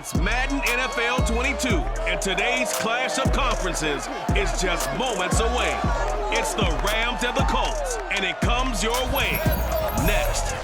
It's Madden NFL 22, and today's clash of conferences is just moments away. It's the Rams and the Colts, and it comes your way next.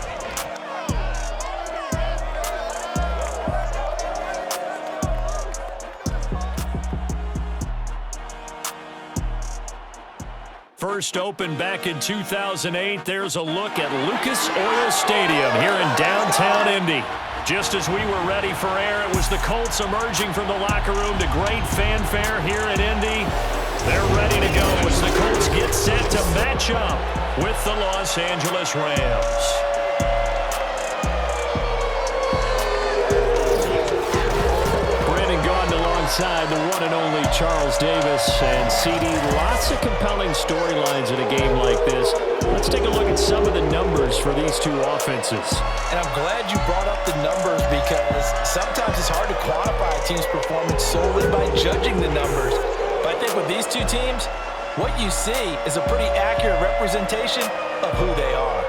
First opened back in 2008, there's a look at Lucas Oil Stadium here in downtown Indy. Just as we were ready for air, it was the Colts emerging from the locker room to great fanfare here in Indy. They're ready to go as the Colts get set to match up with the Los Angeles Rams. Alongside the one and only Charles Davis and CD. Lots of compelling storylines in a game like this. Let's take a look at some of the numbers for these two offenses. And I'm glad you brought up the numbers because sometimes it's hard to quantify a team's performance solely by judging the numbers. But I think with these two teams, what you see is a pretty accurate representation of who they are.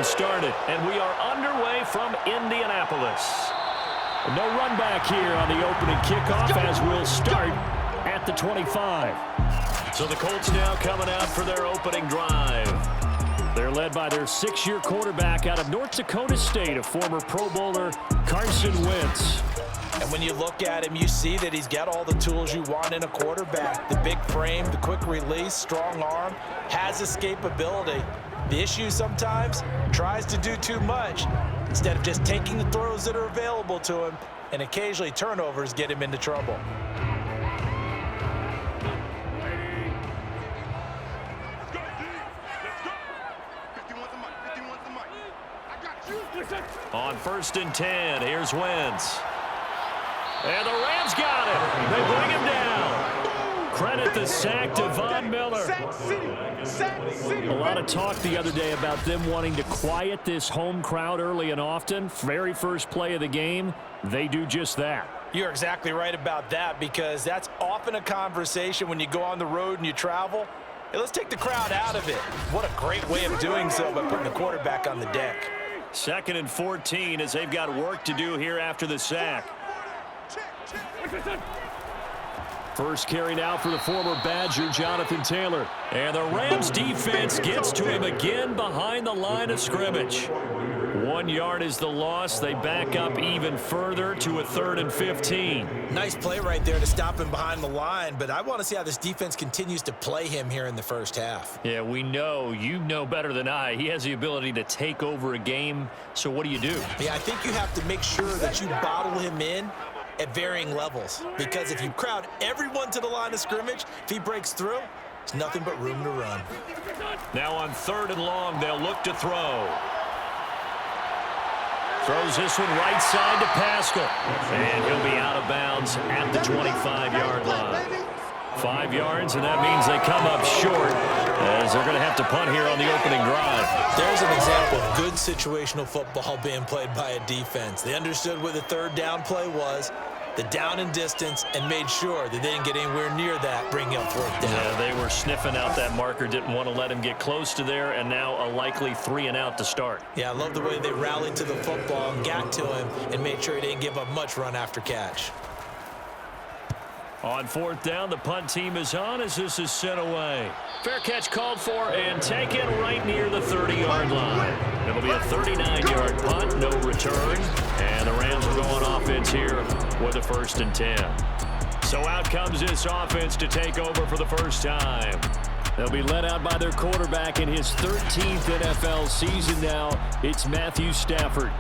Started, and we are underway from Indianapolis. No run back here on the opening kickoff as we'll start at the 25. So the Colts now coming out for their opening drive. They're led by their 6-year quarterback out of North Dakota State, a former Pro Bowler, Carson Wentz. And when you look at him, you see that he's got all the tools you want in a quarterback. The big frame, the quick release, strong arm, has escapability. The issue sometimes tries to do too much instead of just taking the throws that are available to him, and occasionally turnovers get him into trouble. On 1st and 10, here's Wentz. And the Rams got him. They bring him down. Credit the sack to Von Miller. A lot of talk the other day about them wanting to quiet this home crowd early and often. Very first play of the game, they do just that. You're exactly right about that because that's often a conversation when you go on the road and you travel. Hey, let's take the crowd out of it. What a great way of doing so by putting the quarterback on the deck. 2nd and 14 as they've got work to do here after the sack. First carry now for the former Badger, Jonathan Taylor. And the Rams defense gets to him again behind the line of scrimmage. 1 yard is the loss. They back up even further to a 3rd and 15. Nice play right there to stop him behind the line, but I want to see how this defense continues to play him here in the first half. Yeah, we know. You know better than I. He has the ability to take over a game, so what do you do? Yeah, I think you have to make sure that you bottle him in at varying levels, because if you crowd everyone to the line of scrimmage, if he breaks through, it's nothing but room to run. Now on 3rd and long, they'll look to throw. Throws this one right side to Pascal, and he'll be out of bounds at the 25-yard line. 5 yards, and that means they come up short as they're going to have to punt here on the opening drive. There's an example of good situational football being played by a defense. They understood where the 3rd down play was, the down and distance, and made sure that they didn't get anywhere near that, bringing up 4th down. Yeah, they were sniffing out that marker, didn't want to let him get close to there, and now a likely 3 and out to start. Yeah, I love the way they rallied to the football and got to him and made sure he didn't give up much run after catch. On fourth down, the punt team is on as this is sent away. Fair catch called for and taken right near the 30-yard line. It'll be a 39-yard punt, no return. And the Rams are going offense here with a 1st and 10. So out comes this offense to take over for the first time. They'll be led out by their quarterback in his 13th NFL season now. It's Matthew Stafford.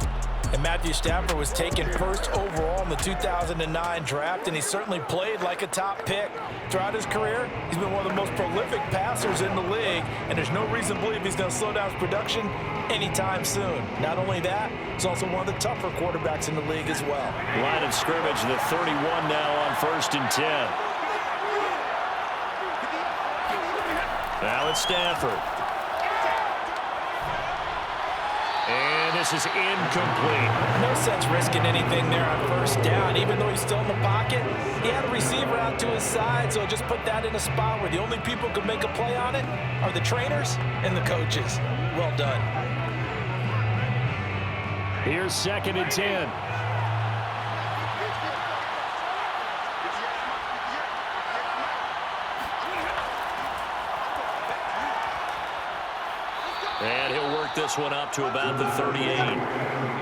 And Matthew Stafford was taken first overall in the 2009 draft, and he certainly played like a top pick. Throughout his career, he's been one of the most prolific passers in the league, and there's no reason to believe he's going to slow down his production anytime soon. Not only that, he's also one of the tougher quarterbacks in the league as well. Line of scrimmage, the 31 now on 1st and 10. Now it's Stafford. And this is incomplete. No sense risking anything there on 1st down. Even though he's still in the pocket, he had a receiver out to his side, so just put that in a spot where the only people who can make a play on it are the trainers and the coaches. Well done. Here's 2nd and 10. And he'll work this one up to about the 38.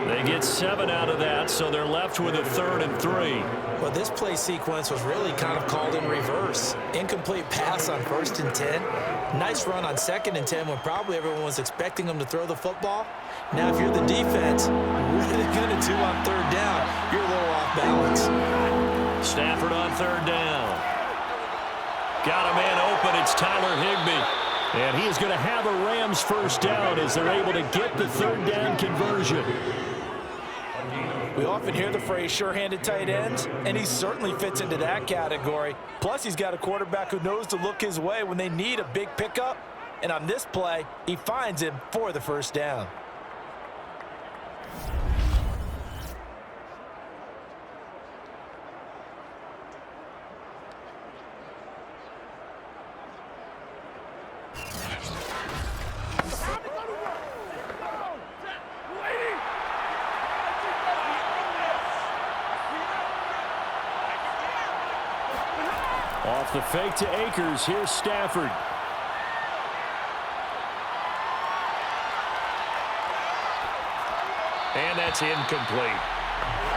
They get 7 out of that, so they're left with a 3rd and 3. Well, this play sequence was really kind of called in reverse. Incomplete pass on 1st and 10. Nice run on 2nd and 10 when probably everyone was expecting him to throw the football. Now, if you're the defense, what are they going to do on 3rd down? You're a little off balance. Stafford on 3rd down. Got a man open. It's Tyler Higbee. And he is going to have a Rams 1st down as they're able to get the 3rd down conversion. We often hear the phrase sure-handed tight ends, and he certainly fits into that category. Plus, he's got a quarterback who knows to look his way when they need a big pickup. And on this play, he finds him for the 1st down. Off the fake to Akers, here's Stafford. And that's incomplete.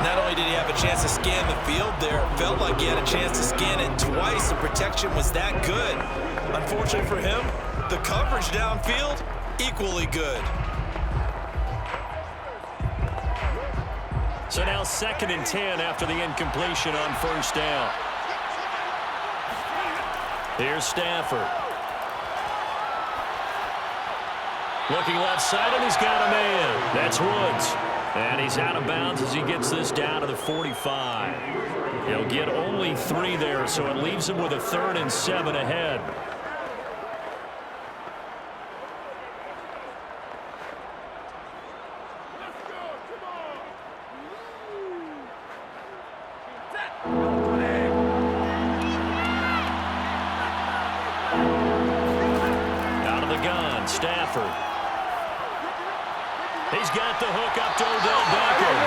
Not only did he have a chance to scan the field there, it felt like he had a chance to scan it twice. The protection was that good. Unfortunately for him, the coverage downfield, equally good. So now 2nd and 10 after the incompletion on 1st down. Here's Stafford. Looking left side, and he's got a man. That's Woods. And he's out of bounds as he gets this down to the 45. He'll get only 3 there, so it leaves him with a 3rd and 7 ahead. Stafford. He's got the hook up to Odell Beckham.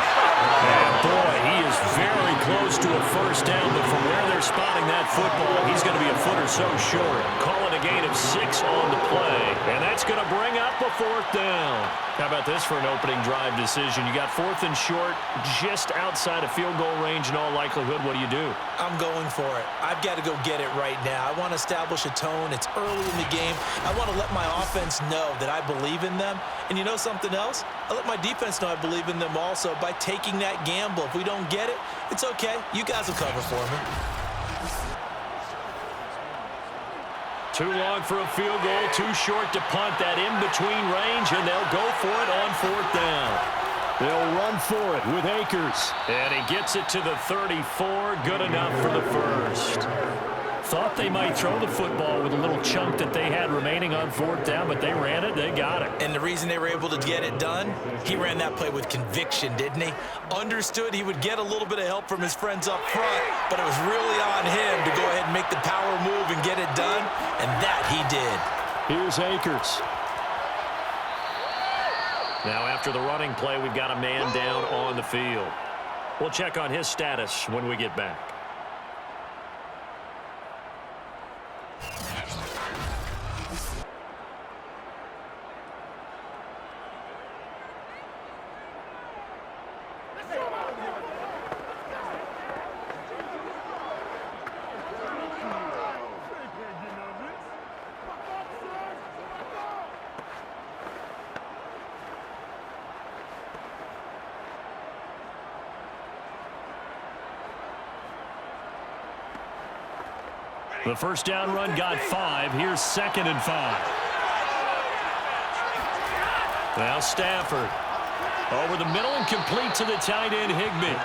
And boy, he is very close to a 1st down, but from where they're spotting that football, he's going to be a foot or so short. Calling a gain of 6 on the play. And that's going to bring up a 4th down. How about this for an opening drive decision? You got 4th and short, just outside of field goal range in all likelihood. What do you do? I'm going for it. I've got to go get it right now. I want to establish a tone. It's early in the game. I want to let my offense know that I believe in them. And you know something else? I let my defense know I believe in them also by taking that gamble. If we don't get it, it's okay. You guys will cover for me. Too long for a field goal, too short to punt. That in-between range, and they'll go for it on 4th down. They'll run for it with Akers. And he gets it to the 34. Good enough for the 1st. Thought they might throw the football with a little chunk that they had remaining on 4th down, but they ran it, they got it. And the reason they were able to get it done, he ran that play with conviction, didn't he? Understood he would get a little bit of help from his friends up front, but it was really on him to go ahead and make the power move and get it done, and that he did. Here's Akers. Now after the running play, we've got a man down on the field. We'll check on his status when we get back. The first down run got 5. Here's 2nd and 5. Now Stafford. Over the middle and complete to the tight end, Higbee.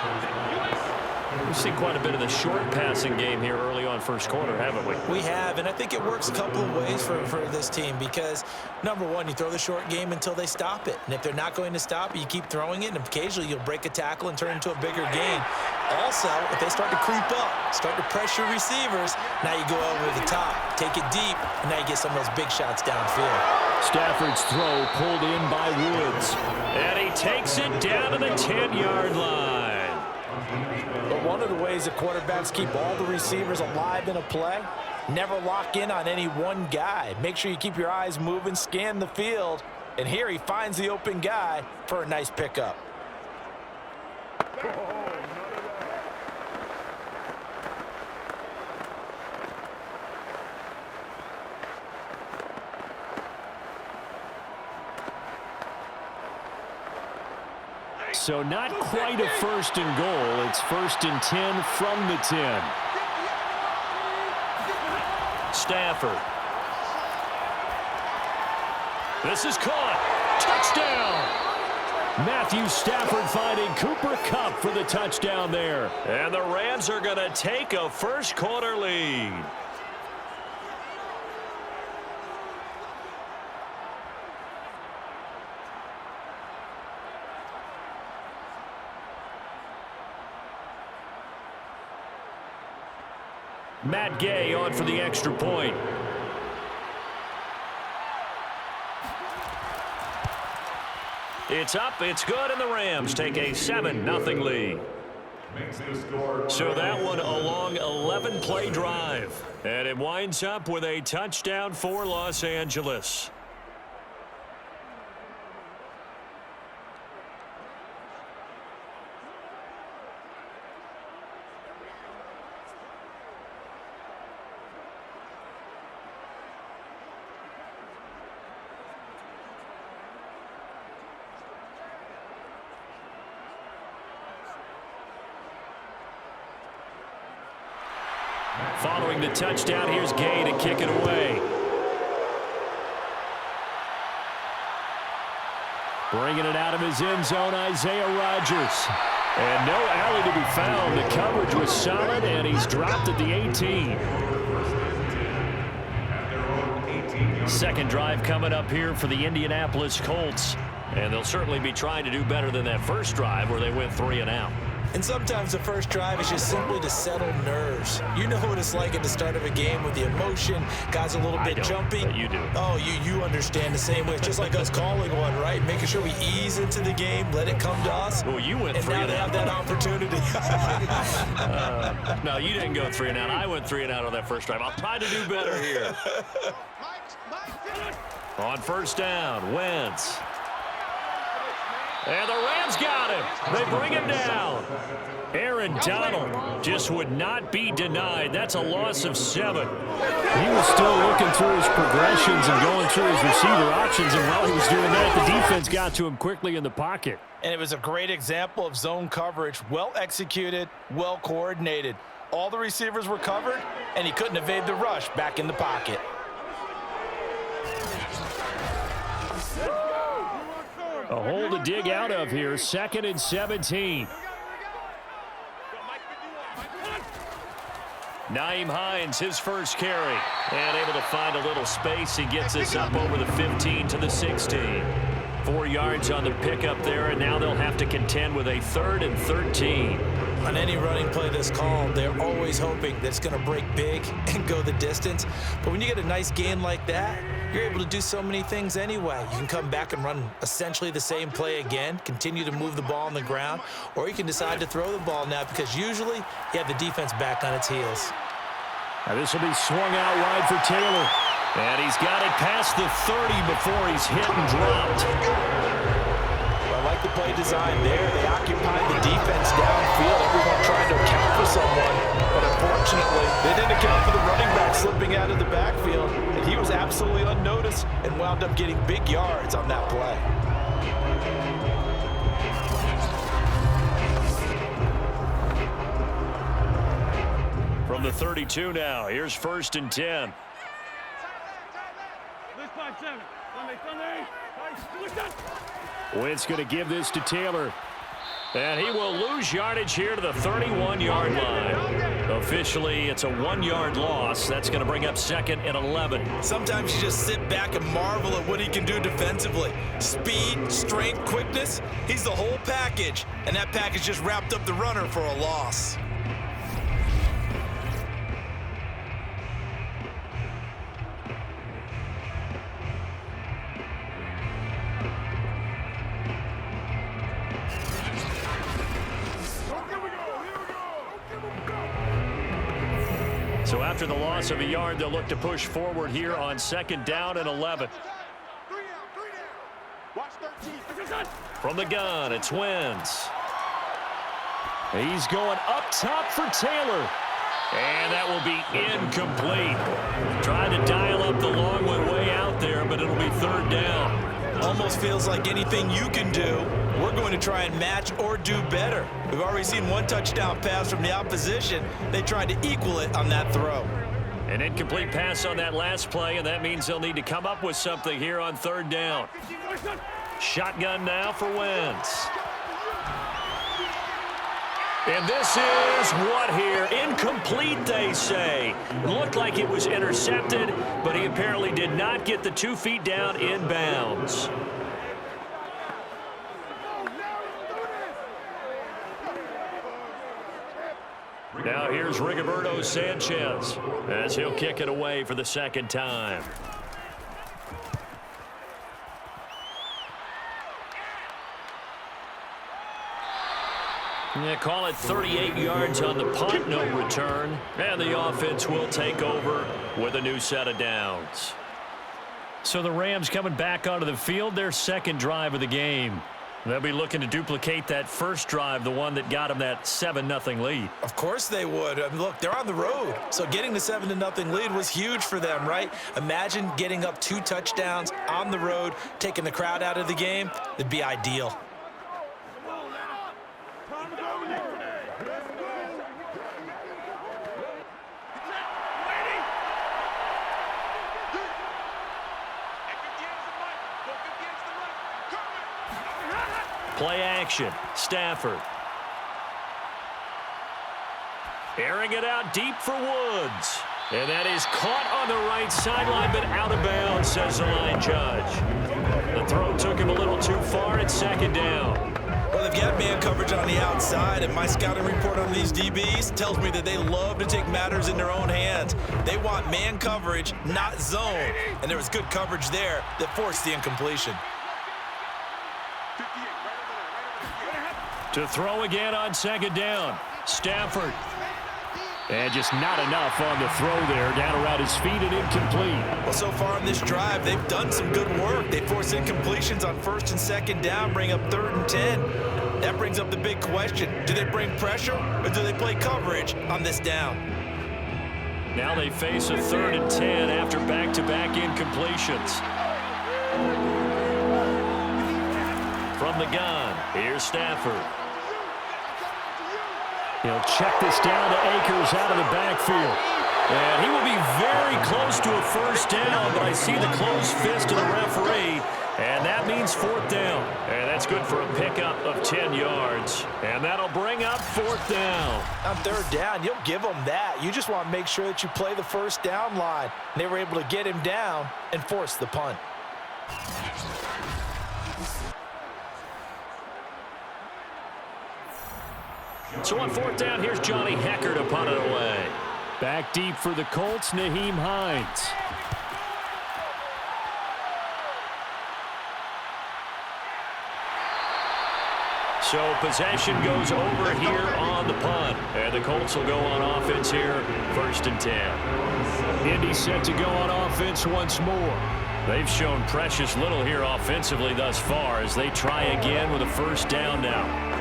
We've seen quite a bit of the short passing game here early on first quarter, haven't we? We have, and I think it works a couple of ways for this team because, number one, you throw the short game until they stop it. And if they're not going to stop it, you keep throwing it, and occasionally you'll break a tackle and turn it into a bigger gain. Also, if they start to creep up, start to pressure receivers, now you go over the top, take it deep, and now you get some of those big shots downfield. Stafford's throw pulled in by Woods. And he takes it down to the 10-yard line. But one of the ways that quarterbacks keep all the receivers alive in a play, never lock in on any one guy. Make sure you keep your eyes moving, scan the field. And here he finds the open guy for a nice pickup. So not quite a 1st and goal. It's 1st and 10 from the 10. Stafford. This is caught. Touchdown. Matthew Stafford finding Cooper Kupp for the touchdown there. And the Rams are going to take a first quarter lead. Matt Gay on for the extra point. It's up, it's good, and the Rams take a 7-0 lead. So that one a long 11-play drive. And it winds up with a touchdown for Los Angeles. Following the touchdown, here's Gay to kick it away. Bringing it out of his end zone, Isaiah Rodgers. And no alley to be found. The coverage was solid, and he's dropped at the 18. Second drive coming up here for the Indianapolis Colts. And they'll certainly be trying to do better than that first drive where they went 3 and out. And sometimes the first drive is just simply to settle nerves. You know what it's like at the start of a game with the emotion. Guys a little bit jumpy. But you do. Oh, you understand the same way. It's just like us calling one, right? Making sure we ease into the game, let it come to us. Well, you went 3 and and now they have that opportunity. No, you didn't go 3 and out. I went 3 and out on that first drive. I'll try to do better here. On first down, Wentz. And the Rams got him. They bring him down. Aaron Donald just would not be denied. That's a loss of 7. He was still looking through his progressions and going through his receiver options, and while he was doing that, the defense got to him quickly in the pocket. And it was a great example of zone coverage. Well executed, well coordinated. All the receivers were covered, and he couldn't evade the rush back in the pocket. A hole to dig out of here. 2nd and 17. Nyheim Hines, his first carry. And able to find a little space. He gets this up over the 15 to the 16. 4 yards on the pickup there, and now they'll have to contend with a 3rd and 13. On any running play that's called, they're always hoping that it's going to break big and go the distance. But when you get a nice gain like that, you're able to do so many things anyway. You can come back and run essentially the same play again, continue to move the ball on the ground, or you can decide to throw the ball now because usually you have the defense back on its heels. Now this will be swung out wide for Taylor. And he's got it past the 30 before he's hit and dropped. I like the play design there. They occupied the defense downfield. Everyone trying to account for someone. But unfortunately, they didn't account for the running back slipping out of the backfield. And he was absolutely unnoticed and wound up getting big yards on that play. From the 32 now, here's 1st and 10. Wentz going to give this to Taylor. And he will lose yardage here to the 31-yard line. Officially, it's a 1-yard loss. That's going to bring up 2nd and 11. Sometimes you just sit back and marvel at what he can do defensively. Speed, strength, quickness, he's the whole package. And that package just wrapped up the runner for a loss. So after the loss of a yard, they'll look to push forward here on 2nd down and 11. From the gun, it's Wentz. He's going up top for Taylor. And that will be incomplete. Trying to dial up the long one way out there, but it'll be 3rd down. Almost feels like anything you can do, we're going to try and match or do better. We've already seen 1 touchdown pass from the opposition. They tried to equal it on that throw. An incomplete pass on that last play, and that means they'll need to come up with something here on 3rd down. Shotgun now for Wentz. And this is what here? Incomplete, they say. Looked like it was intercepted, but he apparently did not get the 2 feet down in bounds. Now here's Rigoberto Sanchez as he'll kick it away for the 2nd time. They call it 38 yards on the punt, no return. And the offense will take over with a new set of downs. So the Rams coming back onto the field, their 2nd drive of the game. They'll be looking to duplicate that first drive, the one that got them that 7-0 lead. Of course they would. I mean, look, they're on the road. So getting the 7-0 lead was huge for them, right? Imagine getting up 2 touchdowns on the road, taking the crowd out of the game. It'd be ideal. Play action. Stafford. Airing it out deep for Woods. And that is caught on the right sideline, but out of bounds, says the line judge. The throw took him a little too far. It's 2nd down. Well, they've got man coverage on the outside, and my scouting report on these DBs tells me that they love to take matters in their own hands. They want man coverage, not zone. And there was good coverage there that forced the incompletion. To throw again on 2nd down. Stafford. And just not enough on the throw there. Down around his feet and incomplete. Well, so far on this drive, they've done some good work. They force incompletions on 1st and 2nd down, bring up 3rd and 10. That brings up the big question. Do they bring pressure or do they play coverage on this down? Now they face a 3rd and 10 after back-to-back incompletions. From the gun, here's Stafford. He'll check this down to Akers out of the backfield. And he will be very close to a 1st down, but I see the closed fist of the referee, and that means 4th down. And that's good for a pickup of 10 yards. And that'll bring up 4th down. On 3rd down, you'll give them that. You just want to make sure that you play the 1st down line. And they were able to get him down and force the punt. So on 4th down, here's Johnny Hecker to punt it away. Back deep for the Colts, Nyheim Hines. So possession goes over here on the punt. And the Colts will go on offense here, 1st and 10. Indy set to go on offense once more. They've shown precious little here offensively thus far as they try again with a 1st down now.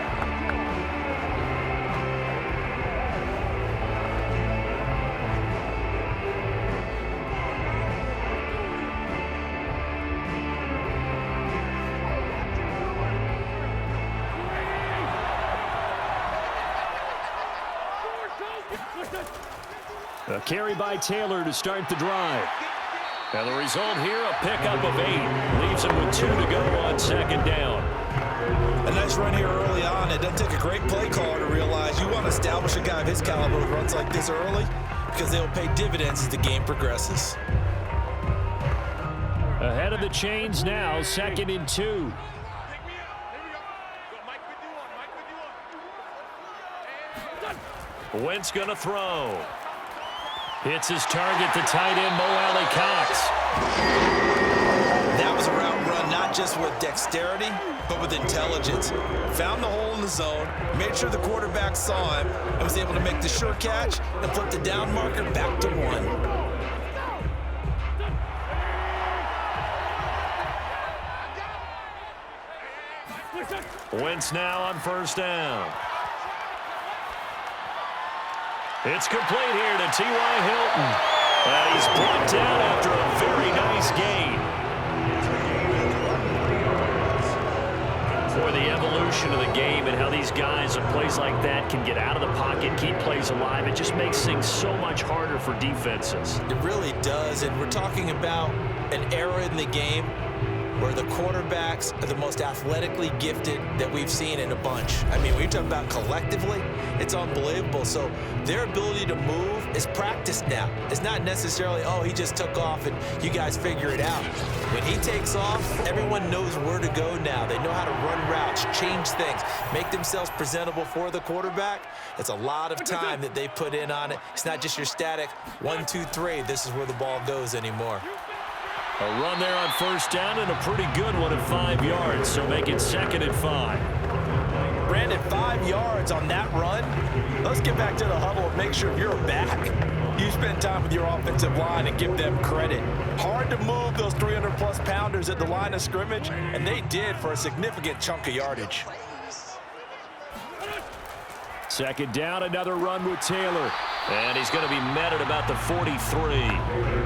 A carry by Taylor to start the drive. And the result here, a pickup of 8. Leaves him with 2 to go on second down. A nice run here early on. It doesn't take a great play caller to realize you want to establish a guy of his caliber who runs like this early because they'll pay dividends as the game progresses. Ahead of the chains now, 2nd and 2. Wentz going to throw. Hits his target, the tight end, Mo Alley-Cox. That was a route run, not just with dexterity, but with intelligence. Found the hole in the zone, made sure the quarterback saw him, and was able to make the sure catch and flip the down marker back to 1. Wentz now on 1st down. It's complete here to T.Y. Hilton. And he's brought down after a very nice gain. For the evolution of the game and how these guys at plays like that can get out of the pocket, keep plays alive, it just makes things so much harder for defenses. It really does, and we're talking about an era in the game where the quarterbacks are the most athletically gifted that we've seen in a bunch. I mean, when you're talking about collectively, it's unbelievable. So their ability to move is practiced now. It's not necessarily, oh, he just took off and you guys figure it out. When he takes off, everyone knows where to go now. They know how to run routes, change things, make themselves presentable for the quarterback. It's a lot of time that they put in on it. It's not just your static 1, 2, 3, this is where the ball goes anymore. A run there on 1st down and a pretty good one at 5 yards, so make it 2nd and 5. Brandon, 5 yards on that run. Let's get back to the huddle and make sure if you're back, you spend time with your offensive line and give them credit. Hard to move those 300-plus pounders at the line of scrimmage, and they did for a significant chunk of yardage. 2nd down, another run with Taylor. And he's going to be met at about the 43.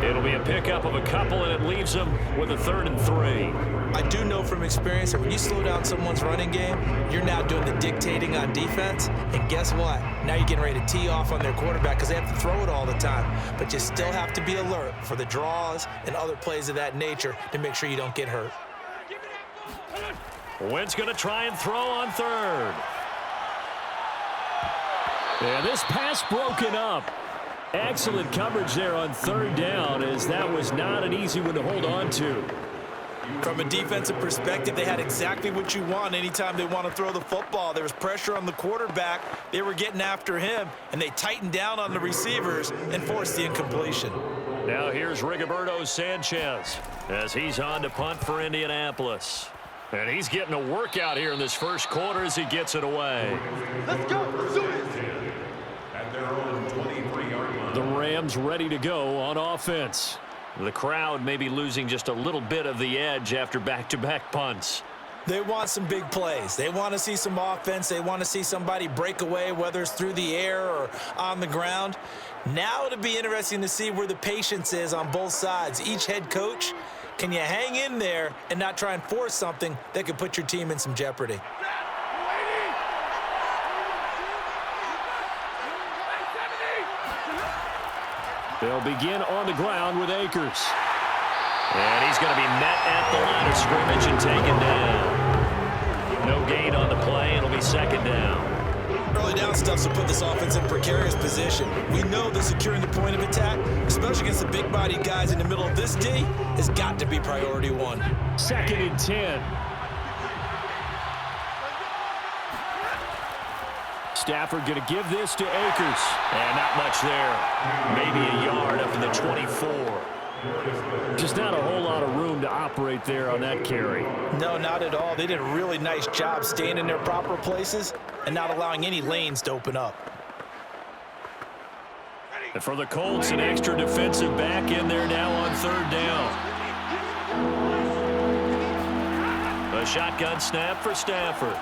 It'll be a pickup of a couple, and it leaves him with a 3rd and 3. I do know from experience that when you slow down someone's running game, you're now doing the dictating on defense. And guess what? Now you're getting ready to tee off on their quarterback because they have to throw it all the time. But you still have to be alert for the draws and other plays of that nature to make sure you don't get hurt. Wentz going to try and throw on 3rd. And this pass broken up. Excellent coverage there on 3rd down, as that was not an easy one to hold on to. From a defensive perspective, they had exactly what you want anytime they want to throw the football. There was pressure on the quarterback. They were getting after him, and they tightened down on the receivers and forced the incompletion. Now here's Rigoberto Sanchez as he's on to punt for Indianapolis. And he's getting a workout here in this 1st quarter as he gets it away. Let's go. Let's do it. The Rams ready to go on offense. The crowd may be losing just a little bit of the edge after back-to-back punts. They want some big plays. They want to see some offense. They want to see somebody break away, whether it's through the air or on the ground. Now it'll be interesting to see where the patience is on both sides. Each head coach, can you hang in there and not try and force something that could put your team in some jeopardy? They'll begin on the ground with Akers. And he's going to be met at the line of scrimmage and taken down. No gain on the play. It'll be 2nd down. Early down stuff will put this offense in precarious position. We know that securing the point of attack, especially against the big-bodied guys in the middle of this D, has got to be priority 1. 2nd and 10. Stafford going to give this to Akers. And not much there. Maybe a yard up in the 24. Just not a whole lot of room to operate there on that carry. No, not at all. They did a really nice job staying in their proper places and not allowing any lanes to open up. And for the Colts, an extra defensive back in there now on 3rd down. A shotgun snap for Stafford.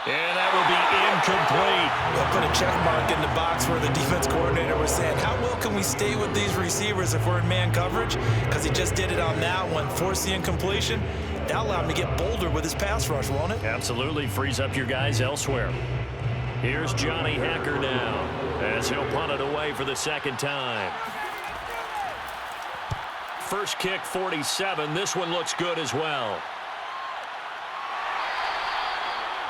And that will be incomplete. They'll put a check mark in the box where the defense coordinator was saying, how well can we stay with these receivers if we're in man coverage? Because he just did it on that one, forced the incompletion. That'll allow him to get bolder with his pass rush, won't it? Absolutely. Frees up your guys elsewhere. Here's Johnny Hacker now as he'll punt it away for the second time. First kick, 47. This one looks good as well.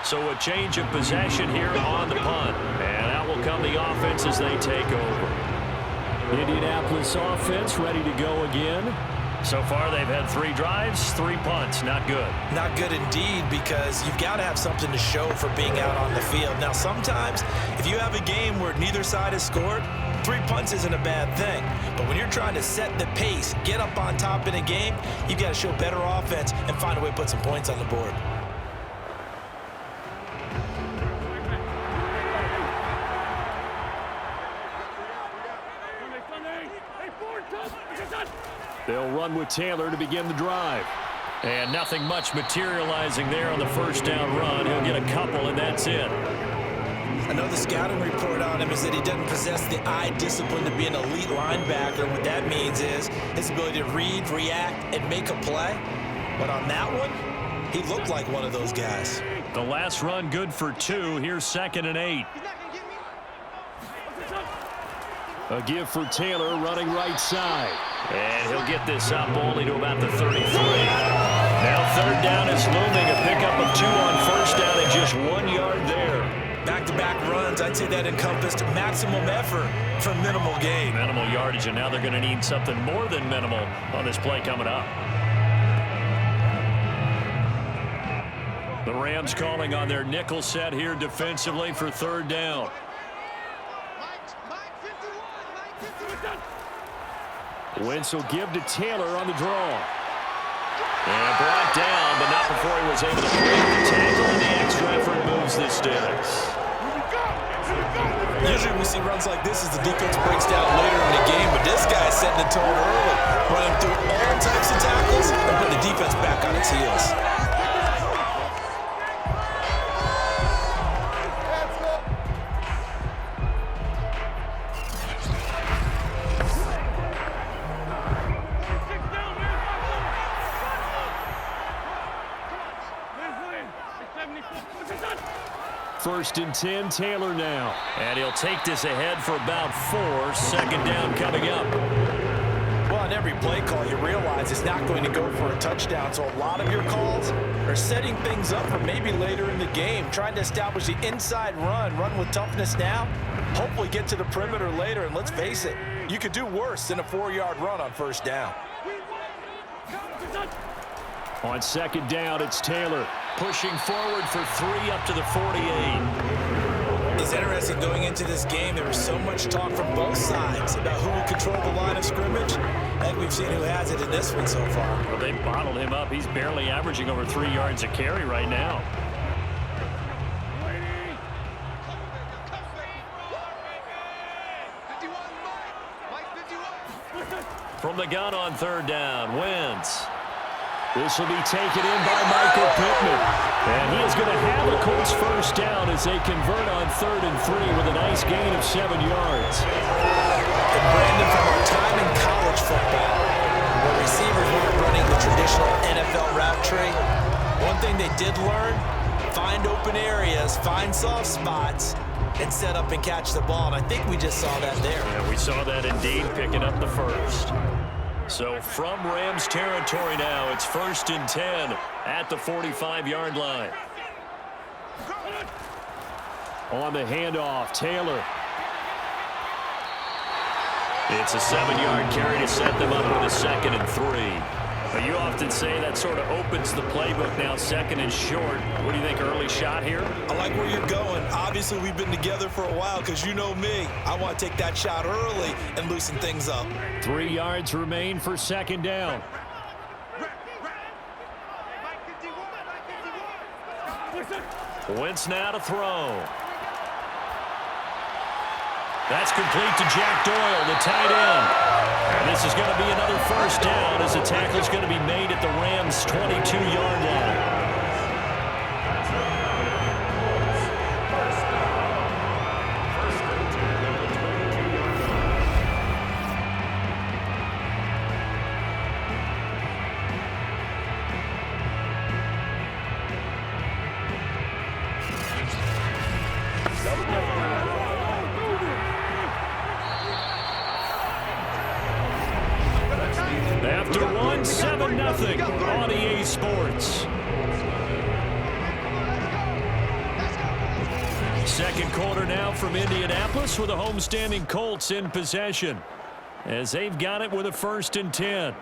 So a change of possession here on the punt. And out will come the offense as they take over. Indianapolis offense ready to go again. So far, they've had 3 drives, 3 punts. Not good. Not good indeed, because you've got to have something to show for being out on the field. Now, sometimes, if you have a game where neither side has scored, 3 punts isn't a bad thing. But when you're trying to set the pace, get up on top in a game, you've got to show better offense and find a way to put some points on the board. They'll run with Taylor to begin the drive. And nothing much materializing there on the first down run. He'll get a couple, and that's it. I know the scouting report on him is that he doesn't possess the eye discipline to be an elite linebacker. What that means is his ability to read, react, and make a play. But on that one, he looked like one of those guys. The last run good for 2. Here's 2nd and 8. A give for Taylor running right side. And he'll get this up only to about the 33. Now 3rd down is looming. A pickup of 2 on first down and just 1 yard there. Back-to-back runs, I'd say that encompassed maximum effort for minimal gain. Minimal yardage, and now they're going to need something more than minimal on this play coming up. The Rams calling on their nickel set here defensively for 3rd down. Wentz will give to Taylor on the draw. And brought down, but not before he was able to break the tackle, and the extra effort moves the sticks. Usually we see runs like this as the defense breaks down later in the game, but this guy's setting the tone early, running through all types of tackles and putting the defense back on its heels. First and 10, Taylor now. And he'll take this ahead for about 4. 2nd down coming up. Well, on every play call, you realize it's not going to go for a touchdown, so a lot of your calls are setting things up for maybe later in the game, trying to establish the inside run with toughness now, hopefully get to the perimeter later, and let's face it, you could do worse than a 4-yard run on first down. On 2nd down, it's Taylor. Pushing forward for 3 up to the 48. It's interesting going into this game. There was so much talk from both sides about who would control the line of scrimmage. I think we've seen who has it in this one so far. Well, they bottled him up. He's barely averaging over 3 yards a carry right now. From the gun on 3rd down, Wentz. This will be taken in by Michael Pittman. And he is going to have the Colts first down as they convert on 3rd and 3 with a nice gain of 7 yards. And Brandon, from our time in college football, where receivers weren't running the traditional NFL route tree, one thing they did learn, find open areas, find soft spots, and set up and catch the ball. And I think we just saw that there. Yeah, we saw that indeed, picking up the first. So from Rams territory now, it's 1st and 10 at the 45-yard line. On the handoff, Taylor. It's a 7-yard carry to set them up with a 2nd and 3. But you often say that sort of opens the playbook now, 2nd and short. What do you think, early shot here? I like where you're going. Obviously, we've been together for a while because you know me. I want to take that shot early and loosen things up. 3 yards remain for 2nd down. Wentz now to throw. That's complete to Jack Doyle, the tight end. And this is going to be another first down as the tackle is going to be made at the Rams' 22-yard line. Second quarter now from Indianapolis with the homestanding Colts in possession as they've got it with a 1st and 10.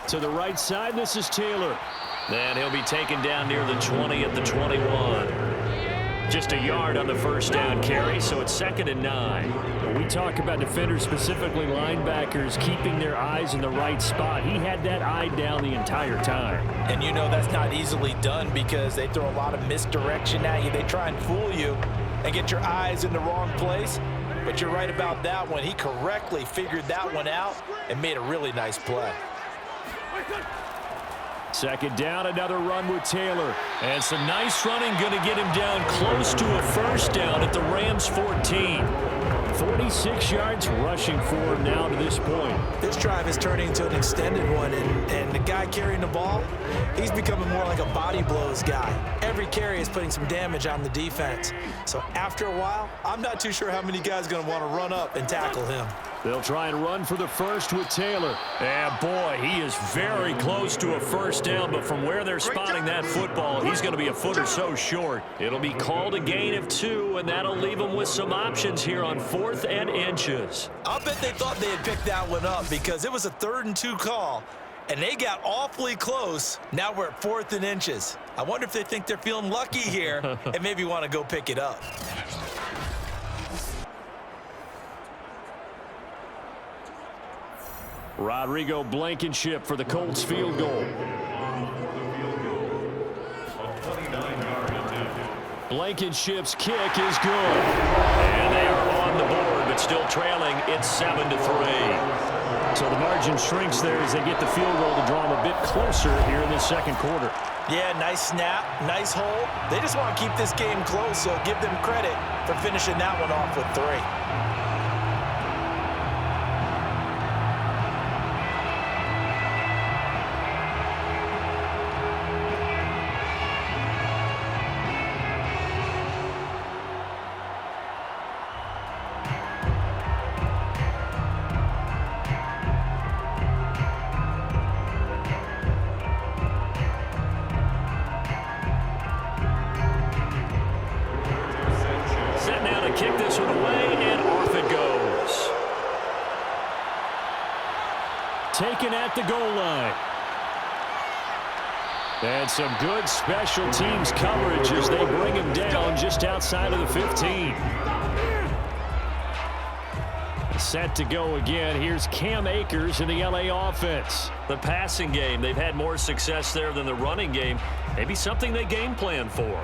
To the right side, this is Taylor. And he'll be taken down near the 20 at the 21. Just a yard on the first down carry, so it's 2nd and 9. When we talk about defenders, specifically linebackers, keeping their eyes in the right spot, he had that eye down the entire time. And you know that's not easily done because they throw a lot of misdirection at you. They try and fool you and get your eyes in the wrong place. But you're right about that one. He correctly figured that one out and made a really nice play. 2nd down, another run with Taylor. And some nice running, going to get him down close to a 1st down at the Rams 14. 46 yards rushing for him now to this point. This drive is turning into an extended one, and the guy carrying the ball, he's becoming more like a body blows guy. Every carry is putting some damage on the defense. So after a while, I'm not too sure how many guys are going to want to run up and tackle him. They'll try and run for the first with Taylor. And boy, he is very close to a 1st down, but from where they're spotting that football, he's going to be a foot or so short. It'll be called a gain of 2, and that'll leave him with some options here on 4th and inches. I'll bet they thought they had picked that one up because it was a 3rd and 2 call, and they got awfully close. Now we're at 4th and inches. I wonder if they think they're feeling lucky here and maybe want to go pick it up. Rodrigo Blankenship for the Colts field goal. Blankenship's kick is good. And they are on the board, but still trailing. It's 7-3. So the margin shrinks there as they get the field goal to draw them a bit closer here in the 2nd quarter. Yeah, nice snap, nice hold. They just want to keep this game close, so give them credit for finishing that one off with 3. Kick this one away, and off it goes. Taken at the goal line. And some good special teams coverage as they bring him down just outside of the 15. Set to go again. Here's Cam Akers in the LA offense. The passing game, they've had more success there than the running game. Maybe something they game plan for.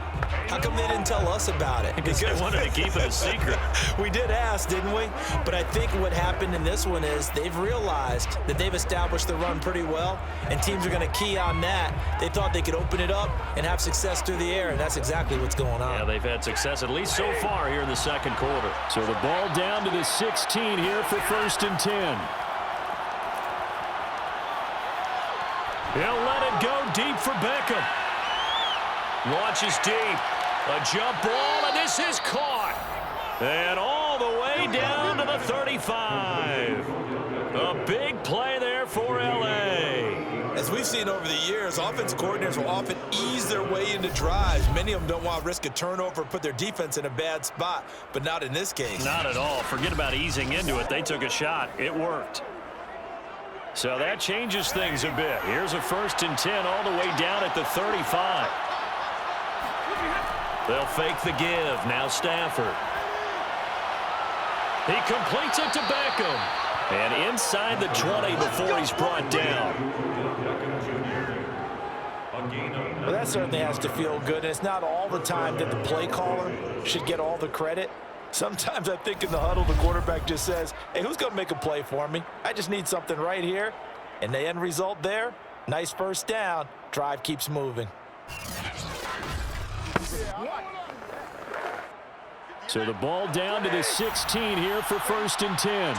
How come they didn't tell us about it? Because they wanted to keep it a secret. We did ask, didn't we? But I think what happened in this one is they've realized that they've established the run pretty well, and teams are going to key on that. They thought they could open it up and have success through the air, and that's exactly what's going on. Yeah, they've had success at least so far here in the 2nd quarter. So the ball down to the 16 here for 1st and 10. He'll let it go deep for Beckham. Launches deep. A jump ball, and this is caught. And all the way down to the 35. A big play there for L.A. As we've seen over the years, offense coordinators will often ease their way into drives. Many of them don't want to risk a turnover, put their defense in a bad spot, but not in this case. Not at all. Forget about easing into it. They took a shot. It worked. So that changes things a bit. Here's a 1st and 10 all the way down at the 35. They'll fake the give. Now Stafford. He completes it to Beckham. And inside the 20 before he's brought down. Well, that certainly has to feel good. And it's not all the time that the play caller should get all the credit. Sometimes I think in the huddle, the quarterback just says, hey, who's going to make a play for me? I just need something right here. And the end result there, nice 1st down. Drive keeps moving. So the ball down to the 16 here for 1st and 10.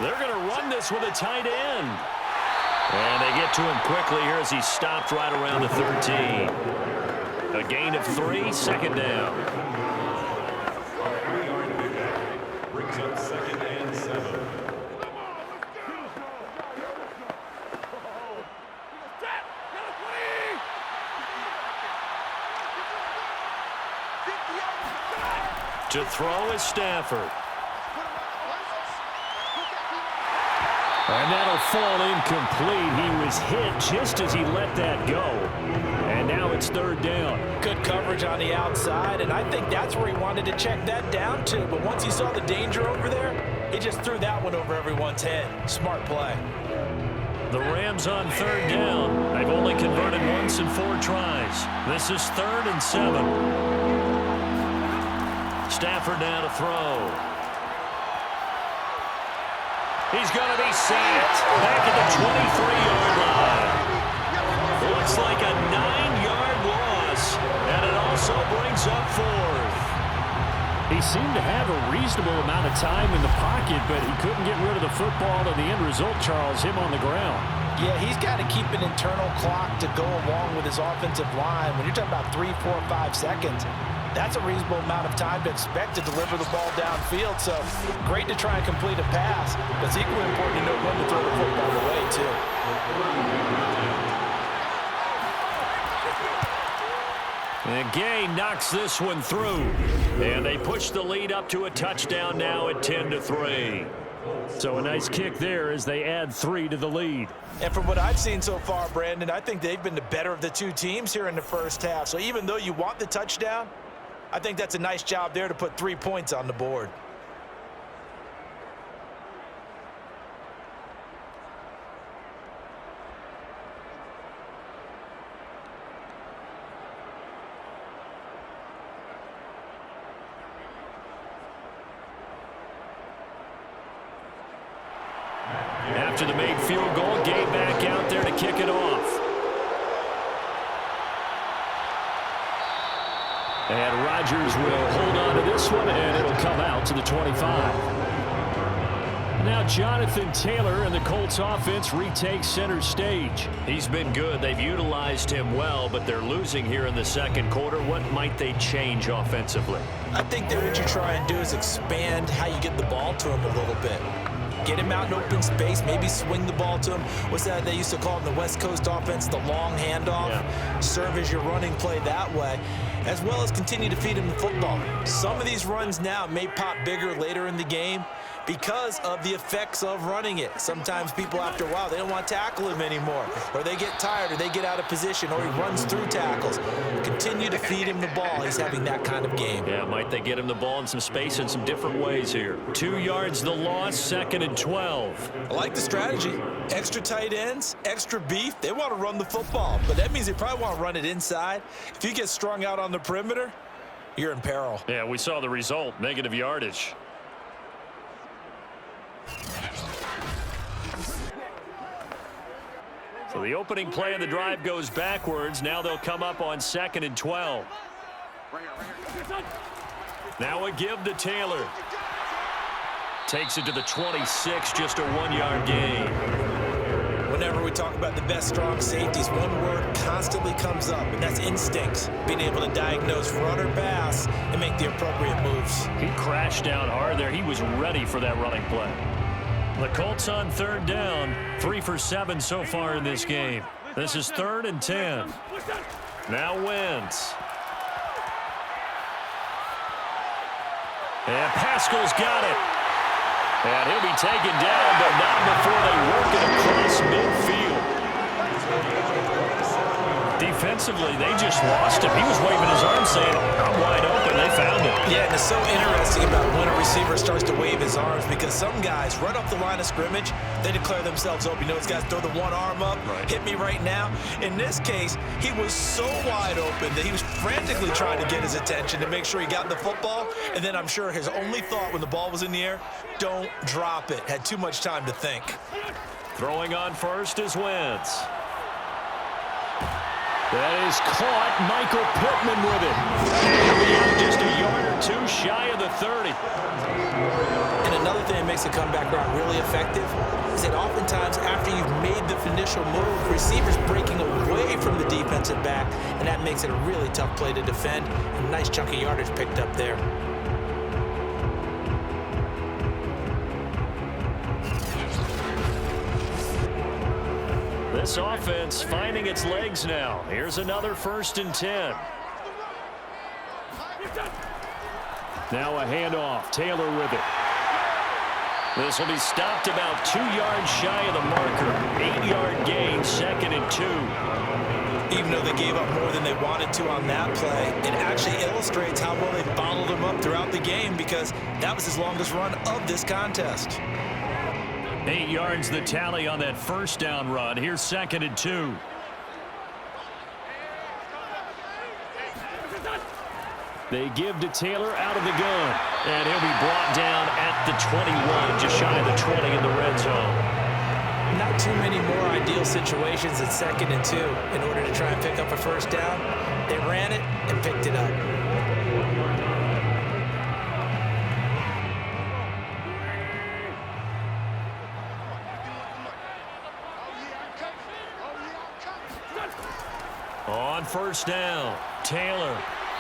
They're going to run this with a tight end. And they get to him quickly here as he's stopped right around the 13. A gain of 3, second down. Brings up second and 7. To throw is Stafford. And that'll fall incomplete. He was hit just as he let that go. And now it's third down. Good coverage on the outside, and I think that's where he wanted to check that down to. But once he saw the danger over there, he just threw that one over everyone's head. Smart play. The Rams on third down. They've only converted once in 4 tries. This is 3rd and 7. Stafford now to throw. He's going to be sacked back at the 23-yard line. Looks like a 9-yard loss, and it also brings up 4th. He seemed to have a reasonable amount of time in the pocket, but he couldn't get rid of the football, and the end result, Charles, him on the ground. Yeah, he's got to keep an internal clock to go along with his offensive line. When you're talking about 3, 4, 5 seconds, that's a reasonable amount of time to expect to deliver the ball downfield. So great to try and complete a pass, but it's equally important to know when to throw the football away, too. And Gay knocks this one through. And they push the lead up to a touchdown now at 10-3. So a nice kick there as they add 3 to the lead. And from what I've seen so far, Brandon, I think they've been the better of the 2 teams here in the first half. So even though you want the touchdown, I think that's a nice job there to put 3 points on the board. After the made field goal, Gay back out there to kick it off. And Rodgers will hold on to this one, and it'll come out to the 25. Now Jonathan Taylor and the Colts offense retakes center stage. He's been good. They've utilized him well, but they're losing here in the second quarter. What might they change offensively? I think that what you try and do is expand how you get the ball to him a little bit. Get him out in open space, maybe swing the ball to him. What's that they used to call in the West Coast offense, the long handoff? Yeah. Serve as your running play that way, as well as continue to feed him the football. Some of these runs now may pop bigger later in the game because of the effects of running it. Sometimes people, after a while, they don't want to tackle him anymore, or they get tired, or they get out of position, or he runs through tackles. Continue to feed him the ball. He's having that kind of game. Yeah, might they get him the ball in some space in some different ways here. 2 yards the loss, 2nd and 12. I like the strategy. Extra tight ends, extra beef. They want to run the football, but that means they probably want to run it inside. If you get strung out on the perimeter, you're in peril. Yeah, we saw the result, negative yardage. So the opening play of the drive goes backwards. Now they'll come up on 2nd and 12. Now a give to Taylor. Takes it to the 26, just a 1-yard gain. Whenever we talk about the best strong safeties, one word constantly comes up, and that's instincts. Being able to diagnose run or pass and make the appropriate moves. He crashed down hard there. He was ready for that running play. The Colts on third down, 3 for 7 so far in this game. This is 3rd and 10. Now Wentz. And Pascal's got it. And he'll be taken down, but not before they work it across midfield. Defensively, they just lost him. He was waving his arm saying, I'm wide open. They found him. Yeah, and it's so interesting about when a receiver starts to wave his arms, because some guys, right off the line of scrimmage, they declare themselves open. You know, these guys throw the one arm up, hit me right now. In this case, he was so wide open that he was frantically trying to get his attention to make sure he got the football. And then I'm sure his only thought when the ball was in the air, don't drop it. Had too much time to think. Throwing on first is Wentz. That is caught. Michael Pittman with it. He'll be out just a yard or two shy of the 30. And another thing that makes a comeback run really effective is that oftentimes after you've made the initial move, receivers breaking away from the defensive back, and that makes it a really tough play to defend. A nice chunk of yardage picked up there. This offense finding its legs now. Here's another 1st and 10. Now a handoff. Taylor with it. This will be stopped about 2 yards shy of the marker. 8-yard gain, 2nd and 2. Even though they gave up more than they wanted to on that play, it actually illustrates how well they bottled them up throughout the game, because that was his longest run of this contest. 8 yards the tally on that 1st down run. Here's 2nd and 2. They give to Taylor out of the gun. And he'll be brought down at the 21, just shy of the 20 in the red zone. Not too many more ideal situations than 2nd and 2 in order to try and pick up a 1st down. They ran it and picked it up. On 1st down, Taylor.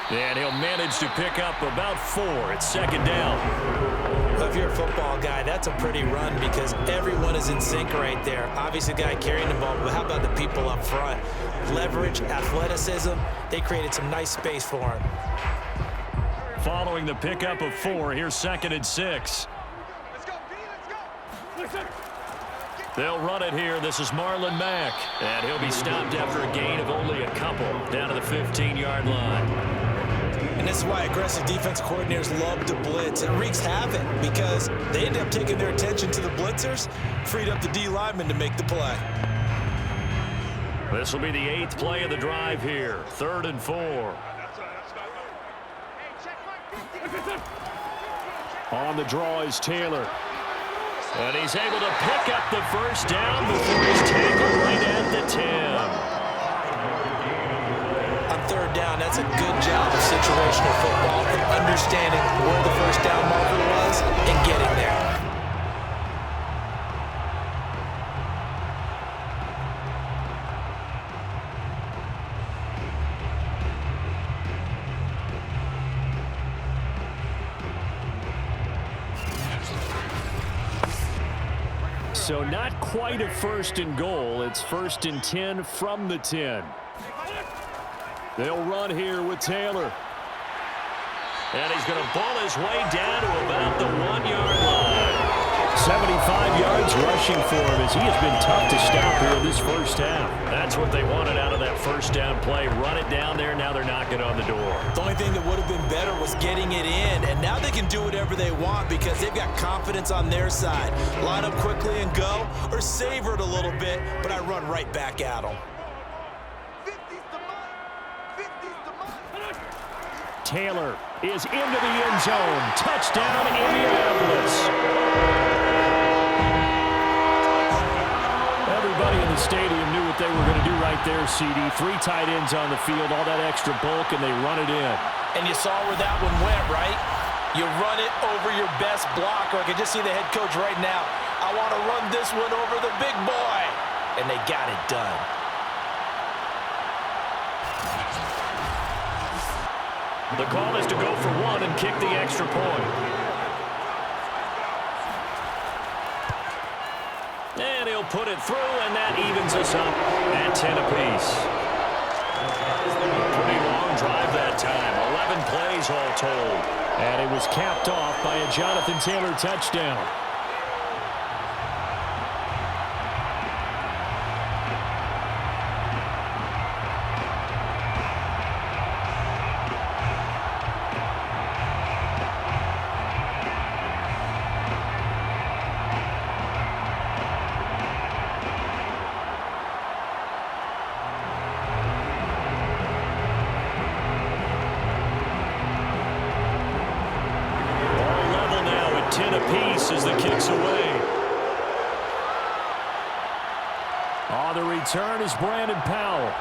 And he'll manage to pick up about 4 at 2nd down. Well, if you're a football guy, that's a pretty run because everyone is in sync right there. Obviously, the guy carrying the ball, but how about the people up front? Leverage, athleticism, they created some nice space for him. Following the pickup of 4, here's 2nd and 6. They'll run it here. This is Marlon Mack. And he'll be stopped after a gain of only a couple down to the 15-yard line. And this is why aggressive defense coordinators love to blitz. It wreaks havoc because they end up taking their attention to the blitzers, freed up the D lineman to make the play. This will be the 8th play of the drive here. 3rd and 4. On the draw is Taylor. And he's able to pick up the 1st down before he's tackled right at the 10. On 3rd down, that's a good job of situational football and understanding where the 1st down marker was and getting there. So not quite a 1st and goal. It's 1st and 10 from the 10. They'll run here with Taylor. And he's going to ball his way down to about the 1-yard line. 75 yards rushing for him as he has been tough to stop here in this 1st half. That's what they wanted out of that 1st down play. Run it down there. Now they're knocking on the door. The only thing that would have been better was getting it in. And now they can do whatever they want because they've got confidence on their side. Line up quickly and go, or savor it a little bit, but I run right back at them. Taylor is into the end zone. Touchdown, Indianapolis. Everybody in the stadium knew what they were going to do right there, CD. 3 tight ends on the field, all that extra bulk, and they run it in. And you saw where that one went, right? You run it over your best blocker. I can just see the head coach right now. I want to run this one over the big boy. And they got it done. The call is to go for 1 and kick the extra point. And he'll put it through, and that evens us up at 10 apiece. Pretty long drive that time. 11 plays all told. And it was capped off by a Jonathan Taylor touchdown. As the kick's away. On the return is Brandon Powell.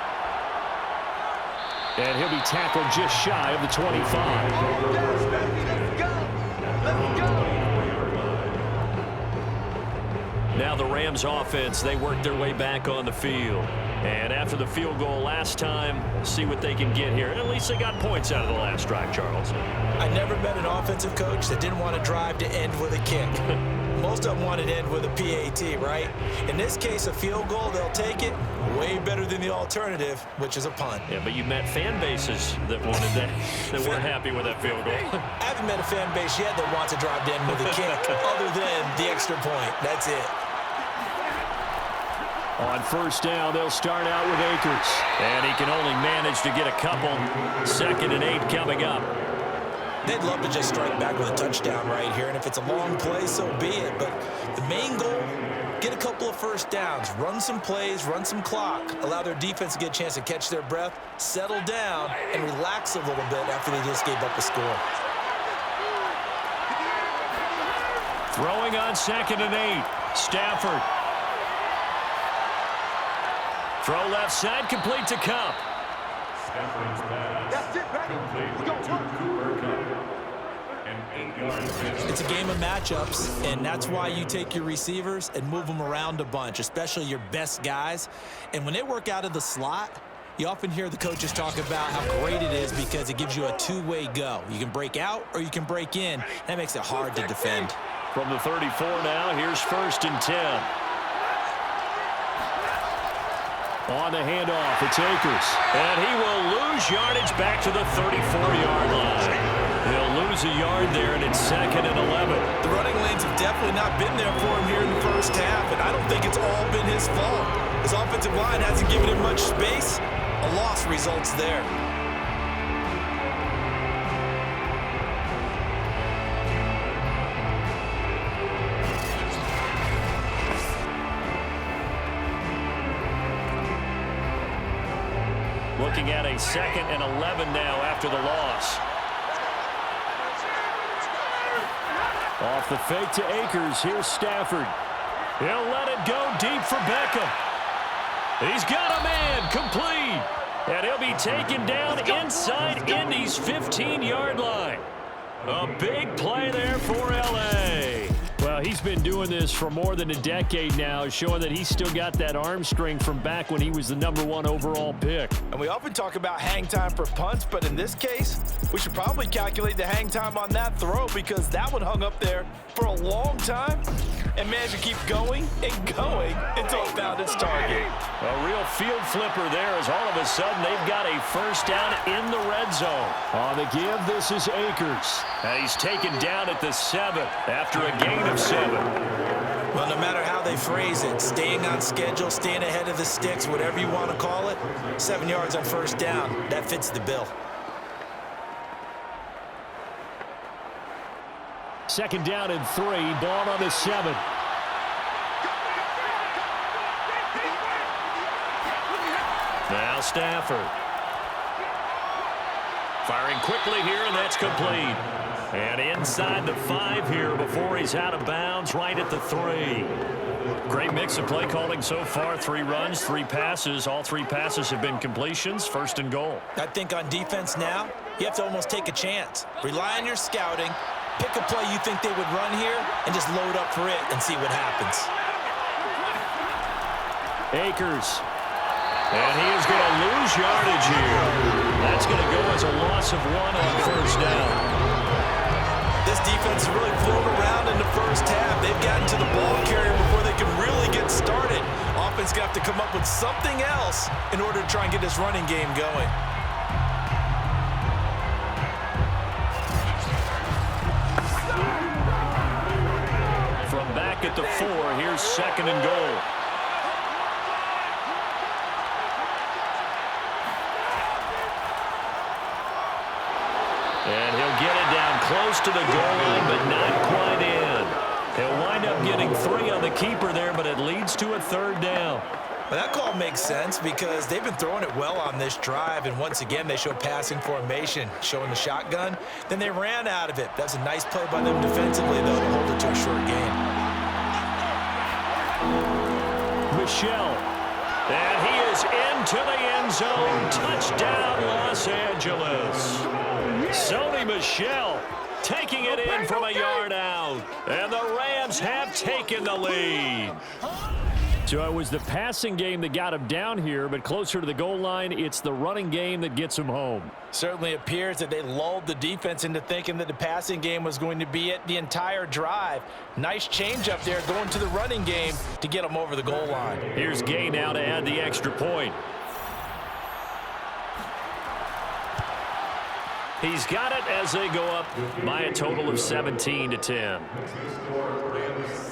And he'll be tackled just shy of the 25. Now the Rams offense, they work their way back on the field. And after the field goal last time, see what they can get here. At least they got points out of the last drive, Charles. I never met an offensive coach that didn't want to drive to end with a kick. Most of them wanted to end with a PAT, right? In this case, a field goal, they'll take it. Way better than the alternative, which is a punt. Yeah, but you met fan bases that wanted that, that weren't happy with that field goal. I haven't met a fan base yet that wants to drive to end with a kick, other than the extra point. That's it. On first down, they'll start out with Akers. And he can only manage to get a couple. 2nd and 8 coming up. They'd love to just strike back with a touchdown right here, and if it's a long play, so be it. But the main goal, get a couple of first downs, run some plays, run some clock, allow their defense to get a chance to catch their breath, settle down, and relax a little bit after they just gave up a score. Throwing on 2nd and 8. Stafford. Throw left side, complete to Cup. That's it, ready. Let's go. It's a game of matchups, and that's why you take your receivers and move them around a bunch, especially your best guys. And when they work out of the slot, you often hear the coaches talk about how great it is because it gives you a two-way go. You can break out or you can break in. That makes it hard to defend. From the 34 now, here's 1st and 10. On the handoff, it's Akers. And he will lose yardage back to the 34-yard line. He'll lose a yard there, and it's 2nd and 11. The running lanes have definitely not been there for him here in the first half, and I don't think it's all been his fault. His offensive line hasn't given him much space. A loss results there. Looking at a 2nd and 11 now after the loss. Off the fake to Akers. Here's Stafford. He'll let it go deep for Beckham. He's got a man complete. And he'll be taken down inside Indy's 15-yard line. A big play there for L.A. Well, he's been doing this for more than a decade now, showing that he's still got that arm strength from back when he was the #1 overall pick. And we often talk about hang time for punts, but in this case, we should probably calculate the hang time on that throw because that one hung up there for a long time and managed to keep going and going until it found its target. A real field flipper there as all of a sudden they've got a first down in the red zone. On the give, this is Akers. And he's taken down at the 7 after a gain of 7. Well, no matter how they phrase it, staying on schedule, staying ahead of the sticks, whatever you want to call it, 7 yards on first down, that fits the bill. 2nd down and 3, ball on the 7. Now Stafford. Firing quickly here, and that's complete. And inside the 5 here before he's out of bounds, right at the 3. Great mix of play calling so far. 3 runs, 3 passes. All 3 passes have been completions. 1st and goal. I think on defense now, you have to almost take a chance. Rely on your scouting. Pick a play you think they would run here and just load up for it and see what happens. Akers. And he is going to lose yardage here. That's going to go as a loss of 1 on first down. This defense is really thrown around in the first half. They've gotten to the ball carrier before they can really get started. Offense going to have to come up with something else in order to try and get this running game going. From back at the 4, here's 2nd and goal. And he'll get it down close to the goal line, but not quite in. He'll wind up getting 3 on the keeper there, but it leads to a 3rd down. Well, that call makes sense because they've been throwing it well on this drive, and once again, they show passing formation, showing the shotgun. Then they ran out of it. That's a nice play by them defensively, though, to hold it to a short game. Michelle. And he is into the end zone. Touchdown, Los Angeles. Sony Michel taking it in from a yard out. And the Rams have taken the lead. So it was the passing game that got him down here, but closer to the goal line, it's the running game that gets him home. Certainly appears that they lulled the defense into thinking that the passing game was going to be it the entire drive. Nice change up there going to the running game to get them over the goal line. Here's Gay now to add the extra point. He's got it as they go up by a total of 17-10.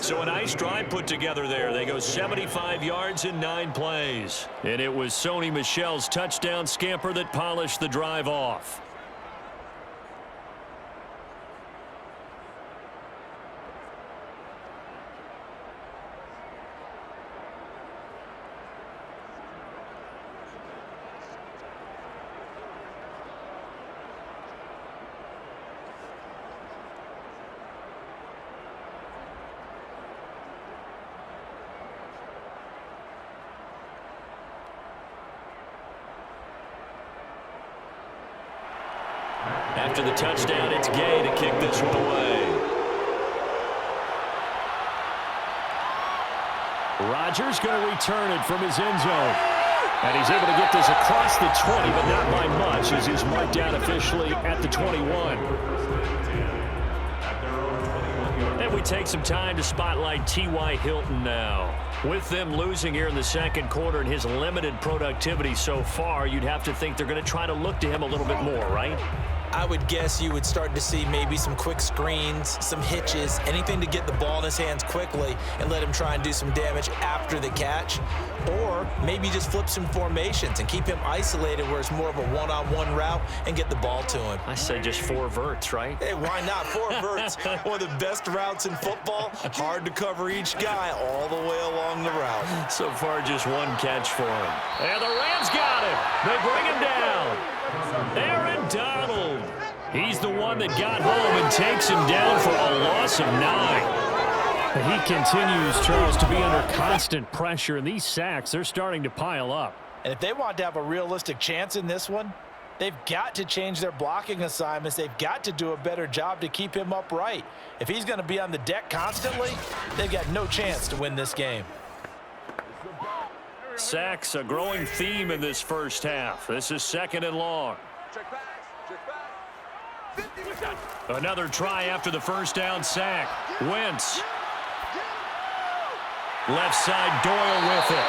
So a nice drive put together there. They go 75 yards in 9 plays. And it was Sony Michel's touchdown scamper that polished the drive off. After the touchdown, it's Gay to kick this one away. Rodgers going to return it from his end zone. And he's able to get this across the 20, but not by much, as he's marked down officially at the 21. And we take some time to spotlight T.Y. Hilton now. With them losing here in the second quarter and his limited productivity so far, you'd have to think they're going to try to look to him a little bit more, right? I would guess you would start to see maybe some quick screens, some hitches, anything to get the ball in his hands quickly and let him try and do some damage after the catch. Or maybe just flip some formations and keep him isolated where it's more of a one-on-one route and get the ball to him. I say just 4 verts, right? Hey, why not? 4 verts, one of the best routes in football. Hard to cover each guy all the way along the route. So far, just 1 catch for him. And the Rams got him. They bring him down. Aaron Donald. He's the one that got home and takes him down for a loss of 9. He continues, Charles, to be under constant pressure, and these sacks, they're starting to pile up. And if they want to have a realistic chance in this one, they've got to change their blocking assignments. They've got to do a better job to keep him upright. If he's going to be on the deck constantly, they've got no chance to win this game. Sacks, a growing theme in this first half. This is 2nd and long. Another try after the first down sack. Wentz. Left side, Doyle with it.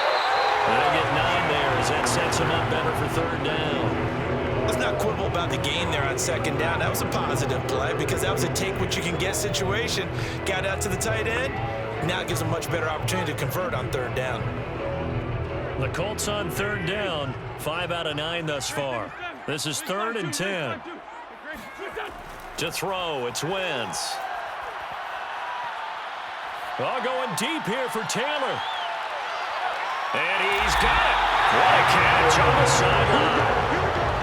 They'll get 9 there as that sets him up better for 3rd down. Let's not quibble about the gain there on 2nd down. That was a positive play because that was a take-what-you-can-get situation. Got out to the tight end. Now it gives a much better opportunity to convert on 3rd down. The Colts on 3rd down. 5 out of 9 thus far. This is 3rd and 10. To throw, it's Wentz. Going deep here for Taylor. And he's got it. What a catch on the sideline.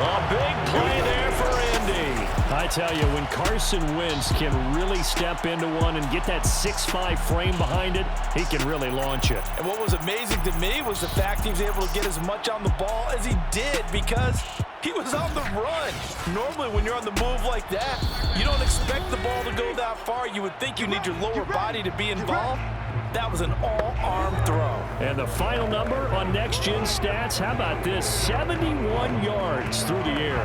A big play there for Indy. I tell you, when Carson Wentz can really step into one and get that 6'5" frame behind it, he can really launch it. And what was amazing to me was the fact he was able to get as much on the ball as he did because he was on the run. Normally, when you're on the move like that, you don't expect the ball to go that far. You would think you need your lower body to be involved. That was an all-arm throw. And the final number on Next Gen Stats, how about this? 71 yards through the air.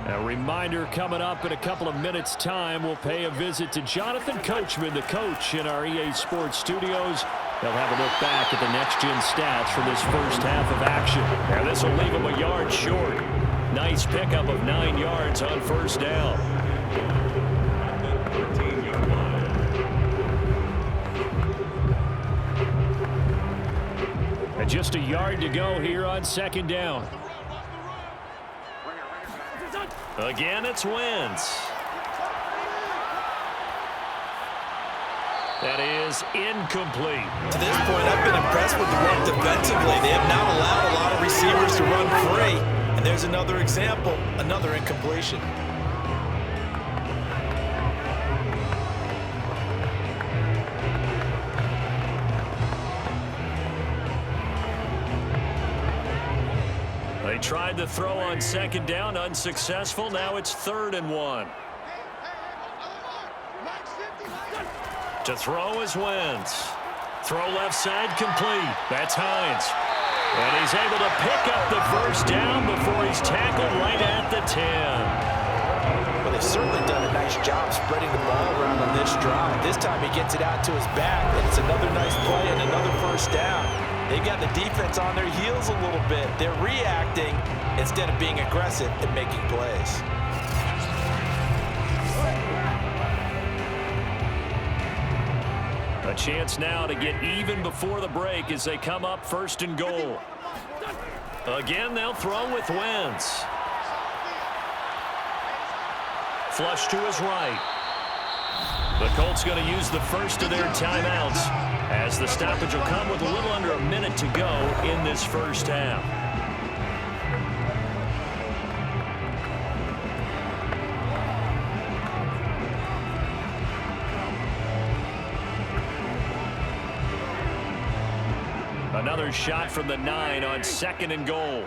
A reminder coming up in a couple of minutes' time, we'll pay a visit to Jonathan Coachman, the coach in our EA Sports studios. They'll have a look back at the next-gen stats from this first half of action. And this will leave them a yard short. Nice pickup of 9 yards on 1st down. And just a yard to go here on 2nd down. Again, it's Wentz. That is incomplete. To this point, I've been impressed with the run defensively. They have not allowed a lot of receivers to run free. And there's another example, another incompletion. They tried the throw on second down, unsuccessful. Now it's 3rd and 1. To throw is Wentz. Throw left side complete. That's Hines. And he's able to pick up the first down before he's tackled right at the 10. Well, they've certainly done a nice job spreading the ball around on this drive. This time he gets it out to his back, and it's another nice play and another first down. They've got the defense on their heels a little bit. They're reacting instead of being aggressive and making plays. A chance now to get even before the break as they come up 1st and goal. Again, they'll throw with Wentz. Flush to his right. The Colts going to use the first of their timeouts as the stoppage will come with a little under a minute to go in this first half. Another shot from the 9 on 2nd and goal.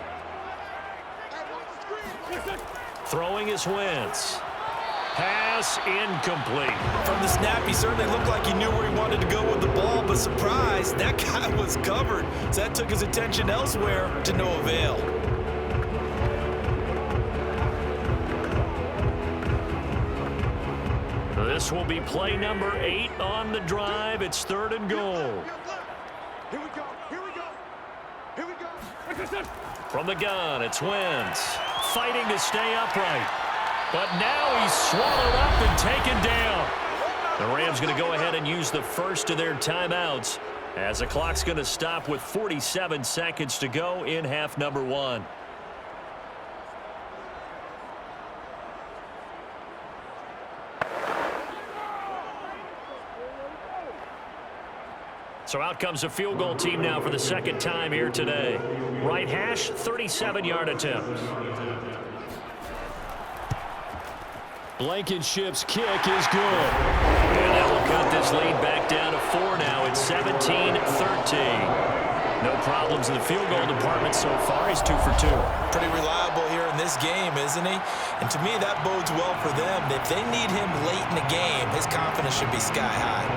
Throwing is Wentz. Pass incomplete. From the snap, he certainly looked like he knew where he wanted to go with the ball, but surprise, that guy was covered. So that took his attention elsewhere to no avail. This will be play number 8 on the drive. It's 3rd and goal. Here we go. Here we go. Here we go. From the gun, it's Wentz. Fighting to stay upright. But now he's swallowed up and taken down. The Rams going to go ahead and use the first of their timeouts as the clock's going to stop with 47 seconds to go in half number 1. So out comes the field goal team now for the 2nd time here today. Right hash, 37-yard attempt. Blankenship's kick is good. And that will cut this lead back down to 4 now. It's 17-13. No problems in the field goal department so far. He's 2 for 2. Pretty reliable here in this game, isn't he? And to me, that bodes well for them. If they need him late in the game, his confidence should be sky high.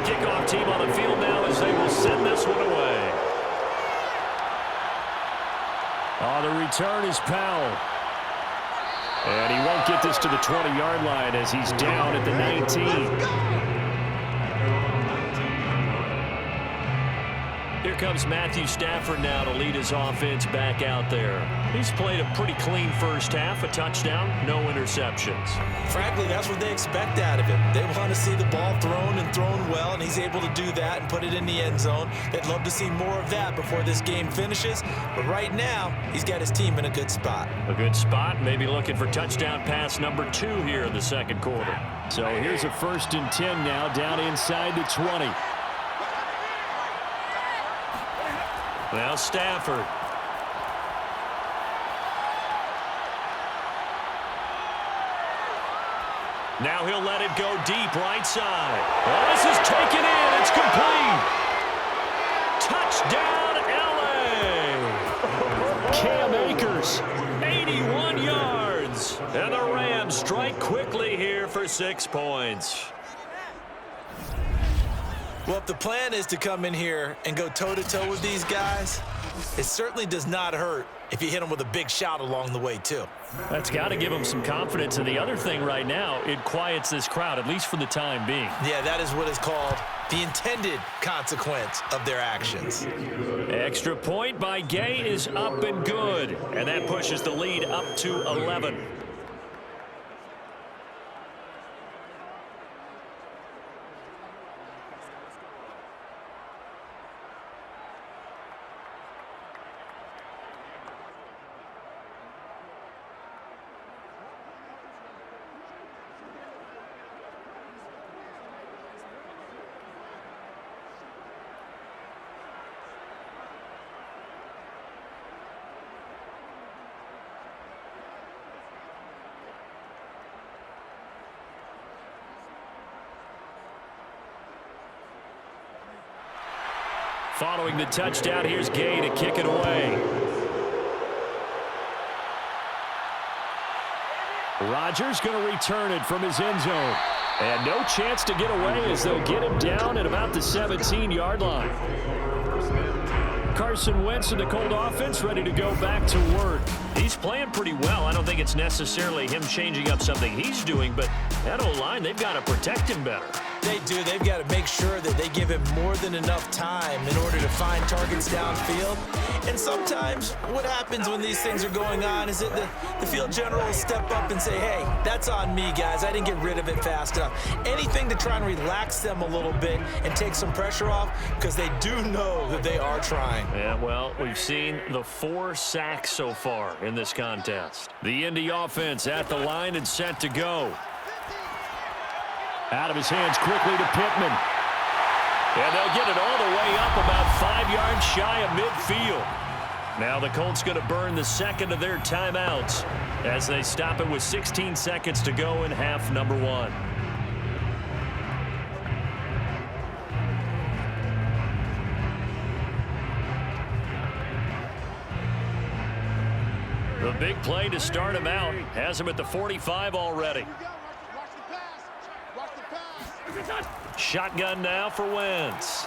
Kickoff team on the field now as they will send this one away. The return is Powell. And he won't get this to the 20-yard line as he's down at the 19. Here comes Matthew Stafford now to lead his offense back out there. He's played a pretty clean first half, a touchdown, no interceptions. Frankly, that's what they expect out of him. They want to see the ball thrown and thrown well, and he's able to do that and put it in the end zone. They'd love to see more of that before this game finishes, but right now, he's got his team in a good spot. A good spot, maybe looking for touchdown pass number 2 here in the 2nd quarter. So here's a 1st and 10 now, down inside the 20. Now Stafford. Now he'll let it go deep right side. Oh, this is taken in. It's complete. Touchdown, L.A. Cam Akers, 81 yards. And the Rams strike quickly here for 6 points. Well, if the plan is to come in here and go toe-to-toe with these guys, it certainly does not hurt if you hit them with a big shot along the way, too. That's got to give them some confidence. And the other thing right now, it quiets this crowd, at least for the time being. Yeah, that is what is called the intended consequence of their actions. Extra point by Gay is up and good. And that pushes the lead up to 11. Following the touchdown, here's Gay to kick it away. Rodgers going to return it from his end zone. And no chance to get away as they'll get him down at about the 17-yard line. Carson Wentz and the Colt offense ready to go back to work. He's playing pretty well. I don't think it's necessarily him changing up something he's doing, but that O-line, they've got to protect him better. They do. They've got to make sure that they give him more than enough time in order to find targets downfield. And sometimes what happens when these things are going on is that the field general will step up and say, hey, that's on me, guys. I didn't get rid of it fast enough. Anything to try and relax them a little bit and take some pressure off because they do know that they are trying. Yeah, well, we've seen the 4 sacks so far in this contest. The Indy offense at the line and set to go. Out of his hands quickly to Pittman. And they'll get it all the way up about 5 yards shy of midfield. Now the Colts going to burn the second of their timeouts as they stop it with 16 seconds to go in half number 1. The big play to start him out has him at the 45 already. Shotgun now for Wentz.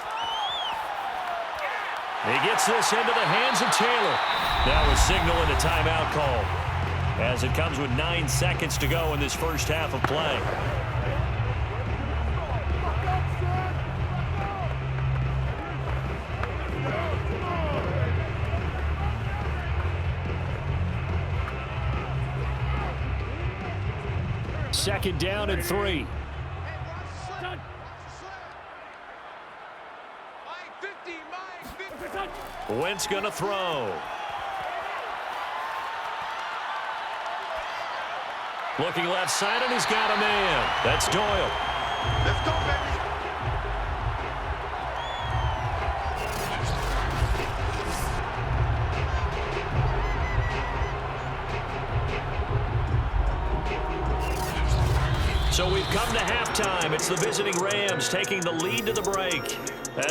He gets this into the hands of Taylor. Now a signal and a timeout call as it comes with 9 seconds to go in this first half of play. Second down and 3. Wentz going to throw. Looking left side, and he's got a man. That's Doyle. Let's go, baby. So we've come to halftime. It's the visiting Rams taking the lead to the break.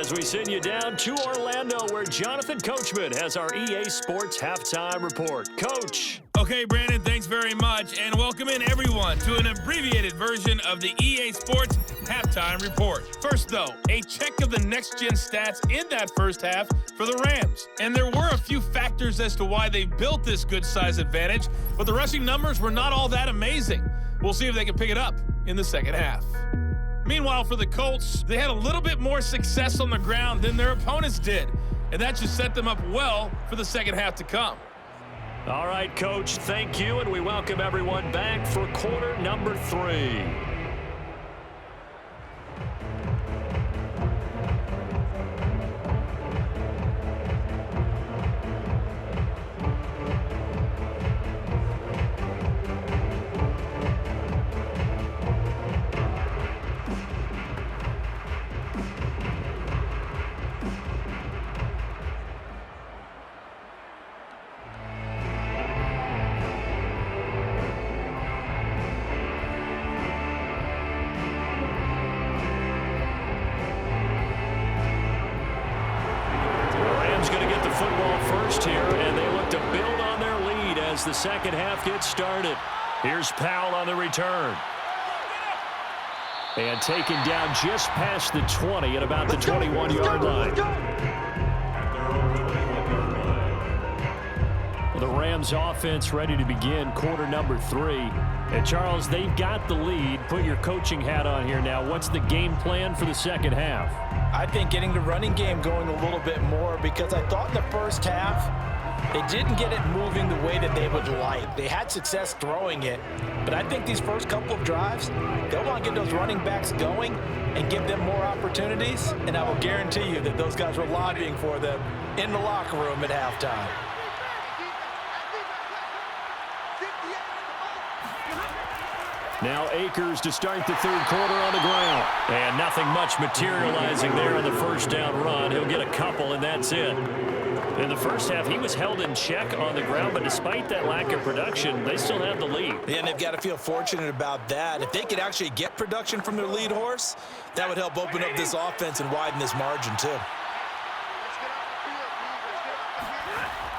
As we send you down to Orlando, where Jonathan Coachman has our EA Sports Halftime Report. Coach. Okay, Brandon, thanks very much, and welcome in everyone to an abbreviated version of the EA Sports Halftime Report. First, though, a check of the next-gen stats in that first half for the Rams. And there were a few factors as to why they built this good-size advantage, but the rushing numbers were not all that amazing. We'll see if they can pick it up in the second half. Meanwhile, for the Colts, they had a little bit more success on the ground than their opponents did, and that just set them up well for the second half to come. All right, Coach, thank you, and we welcome everyone back for quarter number 3. The second half gets started. Here's Powell on the return. And taken down just past the 20 at about the 21-yard line. The Rams offense ready to begin quarter number 3. And Charles, they've got the lead. Put your coaching hat on here now. What's the game plan for the second half? I think getting the running game going a little bit more, because I thought in the first half they didn't get it moving the way that they would like. They had success throwing it, but I think these first couple of drives, they'll want to get those running backs going and give them more opportunities, and I will guarantee you that those guys were lobbying for them in the locker room at halftime. Now Akers to start the third quarter on the ground. And nothing much materializing there on the first down run. He'll get a couple, and that's it. In the first half, he was held in check on the ground, but despite that lack of production, they still have the lead. Yeah, and they've got to feel fortunate about that. If they could actually get production from their lead horse, that would help open up this offense and widen this margin too.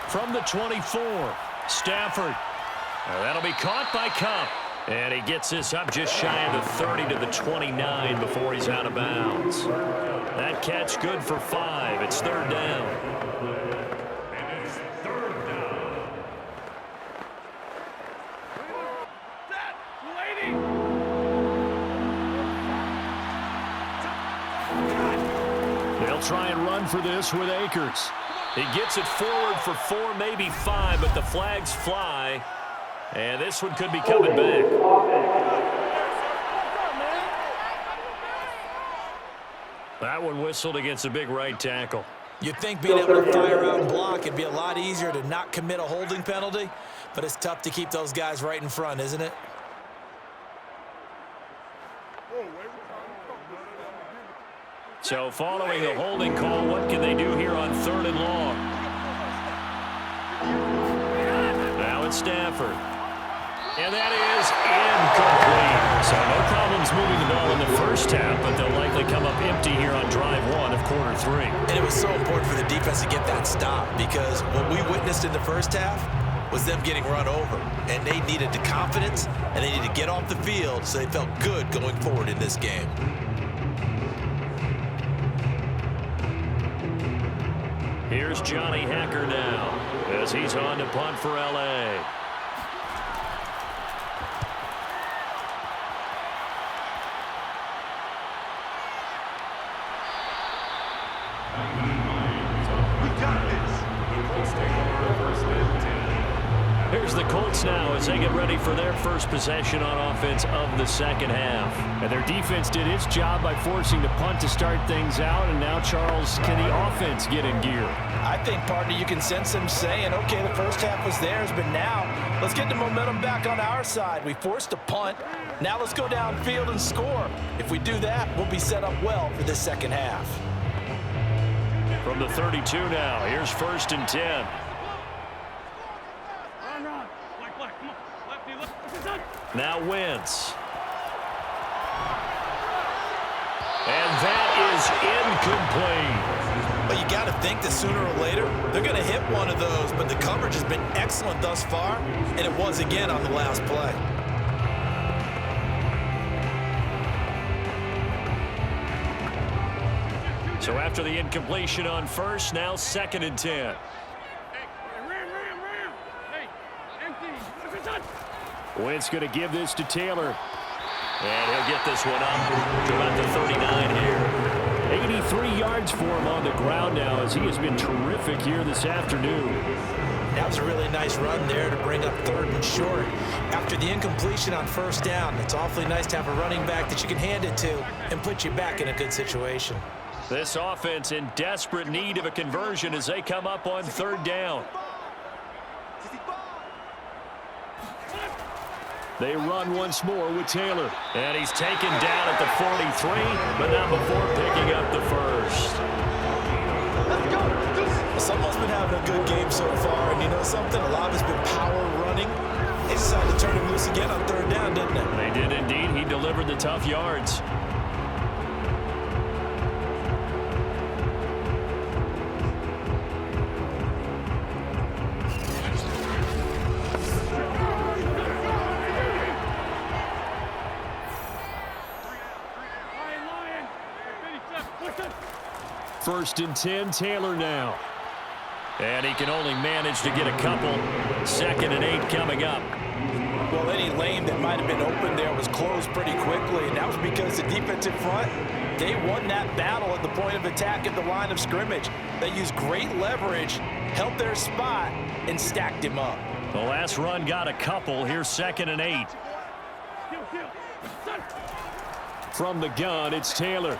From the 24, Stafford. That'll be caught by Cup. And he gets this up just shy of the 30 to the 29 before he's out of bounds. That catch good for 5. It's third down. They'll try and run for this with Akers. He gets it forward for 4, maybe 5, but the flags fly. And this one could be coming back. That one whistled against a big right tackle. You'd think being able to fire out and block, it'd be a lot easier to not commit a holding penalty, but it's tough to keep those guys right in front, isn't it? So following the holding call, what can they do here on 3rd and long? Now it's Stafford. And that is incomplete. So no problems moving the ball in the first half, but they'll likely come up empty here on drive 1 of quarter 3. And it was so important for the defense to get that stop because what we witnessed in the first half was them getting run over. And they needed the confidence, and they needed to get off the field so they felt good going forward in this game. Here's Johnny Hacker now as he's on to punt for L.A. Here's the Colts now as they get ready for their first possession on offense of the second half. And their defense did its job by forcing the punt to start things out. And now, Charles, can the offense get in gear? I think, partner, you can sense them saying, okay, the first half was theirs, but now let's get the momentum back on our side. We forced a punt. Now let's go downfield and score. If we do that, we'll be set up well for this second half. From the 32 now, here's 1st and 10. Now Wentz. And that is incomplete. But you got to think that sooner or later, they're going to hit one of those. But the coverage has been excellent thus far, and it was again on the last play. So after the incompletion on 1st, now 2nd and 10. Wentz going to give this to Taylor. And he'll get this one up to about the 39 here. 83 yards for him on the ground now as he has been terrific here this afternoon. That was a really nice run there to bring up 3rd and short. After the incompletion on 1st down, it's awfully nice to have a running back that you can hand it to and put you back in a good situation. This offense in desperate need of a conversion as they come up on 3rd down. They run once more with Taylor. And he's taken down at the 43, but not before picking up the 1st. Someone's been having a good game so far, and you know something? A lot of it's been power running. They decided to turn him loose again on 3rd down, didn't they? They did indeed. He delivered the tough yards. First and 10, Taylor now. And he can only manage to get a couple. 2nd and 8 coming up. Well, any lane that might have been open there was closed pretty quickly, and that was because the defensive front, they won that battle at the point of attack at the line of scrimmage. They used great leverage, held their spot, and stacked him up. The last run got a couple. Here's 2nd and 8. From the gun, it's Taylor.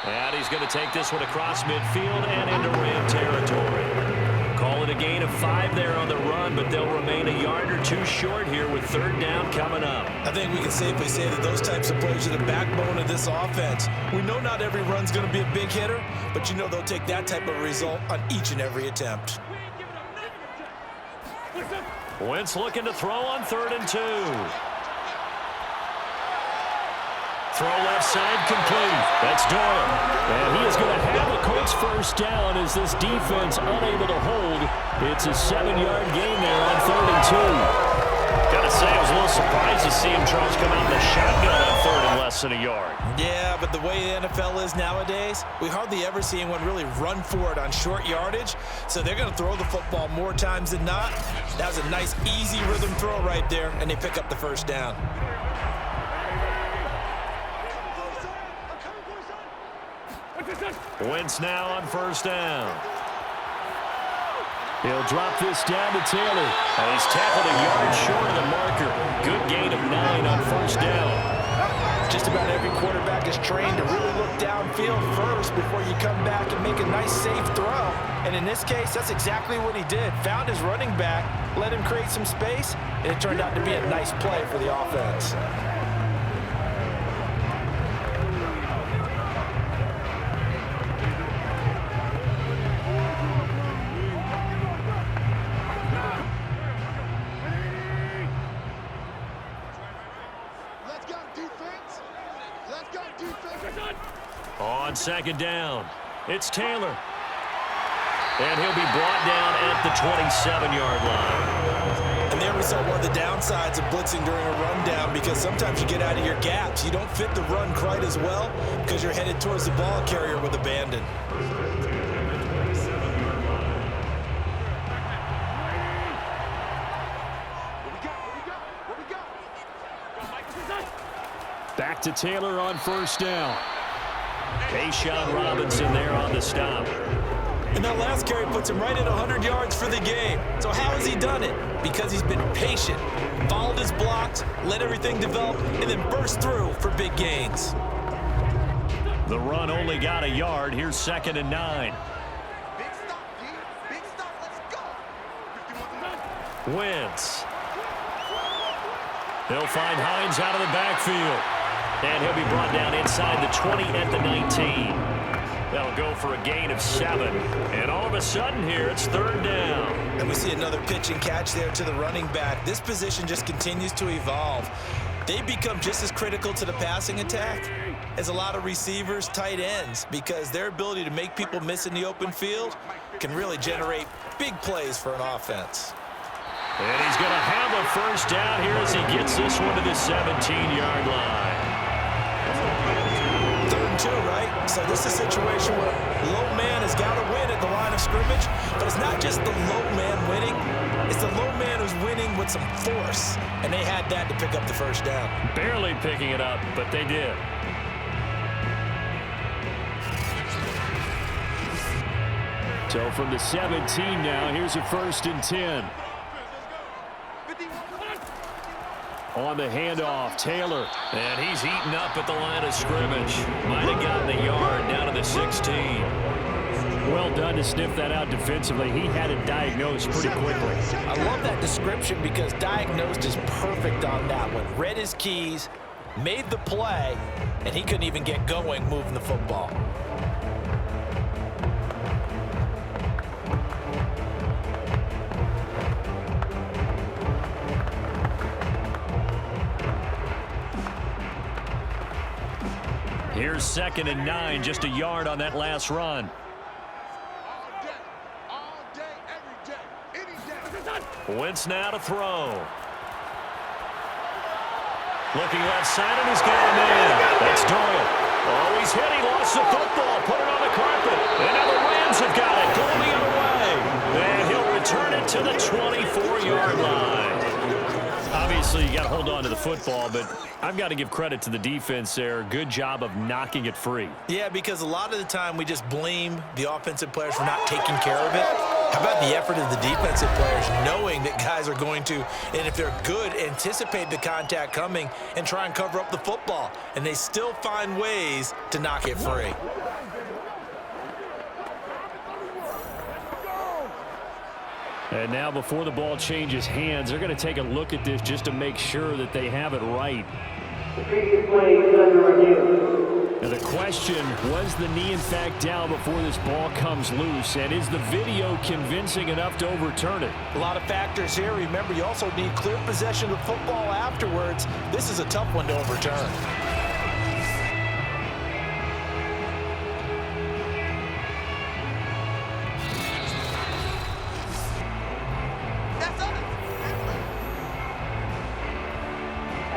And he's going to take this one across midfield and into Ram territory. Call it a gain of 5 there on the run, but they'll remain a yard or 2 short here with 3rd down coming up. I think we can safely say that those types of plays are the backbone of this offense. We know not every run's going to be a big hitter, but you know they'll take that type of result on each and every attempt. Wentz looking to throw on 3rd and 2. Throw left side complete. That's Doyle. And he is going to have a Colts first down as this defense unable to hold. It's a 7-yard gain there on 3rd and 2. Gotta say, I was a little surprised to see him, Charles, come out in the shotgun on 3rd and less than a yard. Yeah, but the way the NFL is nowadays, we hardly ever see anyone really run for it on short yardage. So they're going to throw the football more times than not. That was a nice, easy rhythm throw right there, and they pick up the first down. Wentz now on first down. He'll drop this down to Taylor. And he's tackled a yard short of the marker. Good gain of 9 on first down. Just about every quarterback is trained to really look downfield first before you come back and make a nice, safe throw. And in this case, that's exactly what he did. Found his running back, let him create some space, and it turned out to be a nice play for the offense. On second down, it's Taylor. And he'll be brought down at the 27-yard line. And there we saw one of the downsides of blitzing during a rundown, because sometimes you get out of your gaps. You don't fit the run quite as well because you're headed towards the ball carrier with abandon. Back to Taylor on first down. Tayshaun Robinson there on the stop. And that last carry puts him right at 100 yards for the game. So how has he done it? Because he's been patient, followed his blocks, let everything develop, and then burst through for big gains. The run only got a yard. Here's 2nd and 9. Big stop, D. Big stop. Let's go. Wentz. He'll find Hines out of the backfield. And he'll be brought down inside the 20 at the 19. They'll go for a gain of 7. And all of a sudden here, it's 3rd down. And we see another pitch and catch there to the running back. This position just continues to evolve. They become just as critical to the passing attack as a lot of receivers, tight ends, because their ability to make people miss in the open field can really generate big plays for an offense. And he's going to have a first down here as he gets this one to the 17-yard line. 3rd and 2, right? So this is a situation where low man has got to win at the line of scrimmage, but it's not just the low man winning. It's the low man who's winning with some force, and they had that to pick up the first down. Barely picking it up, but they did. So from the 17 now, here's a 1st and 10. On the handoff, Taylor. And he's eaten up at the line of scrimmage. Might have gotten a yard down to the 16. Well done to sniff that out defensively. He had it diagnosed pretty quickly. I love that description because diagnosed is perfect on that one. Read his keys, made the play, and he couldn't even get going moving the football. Here's 2nd and 9, just a yard on that last run. All day, every day, any day. Wentz now to throw. Looking left side, and he's got a man. That's Doyle. Oh, he's hit. He lost the football. Put it on the carpet. And now the Rams have got it. Going the other way. And he'll return it to the 24-yard line. Obviously, you got to hold on to the football, but I've got to give credit to the defense there. Good job of knocking it free. Yeah, because a lot of the time we just blame the offensive players for not taking care of it. How about the effort of the defensive players knowing that guys are going to, and if they're good, anticipate the contact coming and try and cover up the football, and they still find ways to knock it free. And now before the ball changes hands, they're going to take a look at this just to make sure that they have it right. The previous play is under review. Now the question, was the knee in fact down before this ball comes loose? And is the video convincing enough to overturn it? A lot of factors here. Remember, you also need clear possession of the football afterwards. This is a tough one to overturn.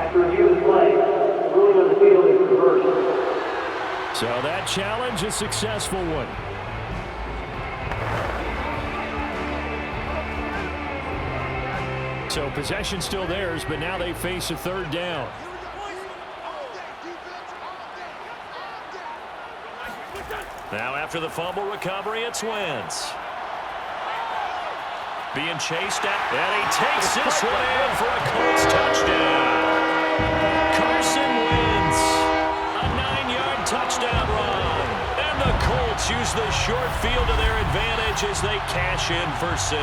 After review of the play, the ruling on the field is reversed. So that challenge, a successful one. So possession still theirs, but now they face a third down. Now after the fumble recovery, it's Wentz. Being chased at, and he takes this one in for a Colts touchdown. Carson Wentz, a 9-yard touchdown run. And the Colts use the short field to their advantage as they cash in for 6.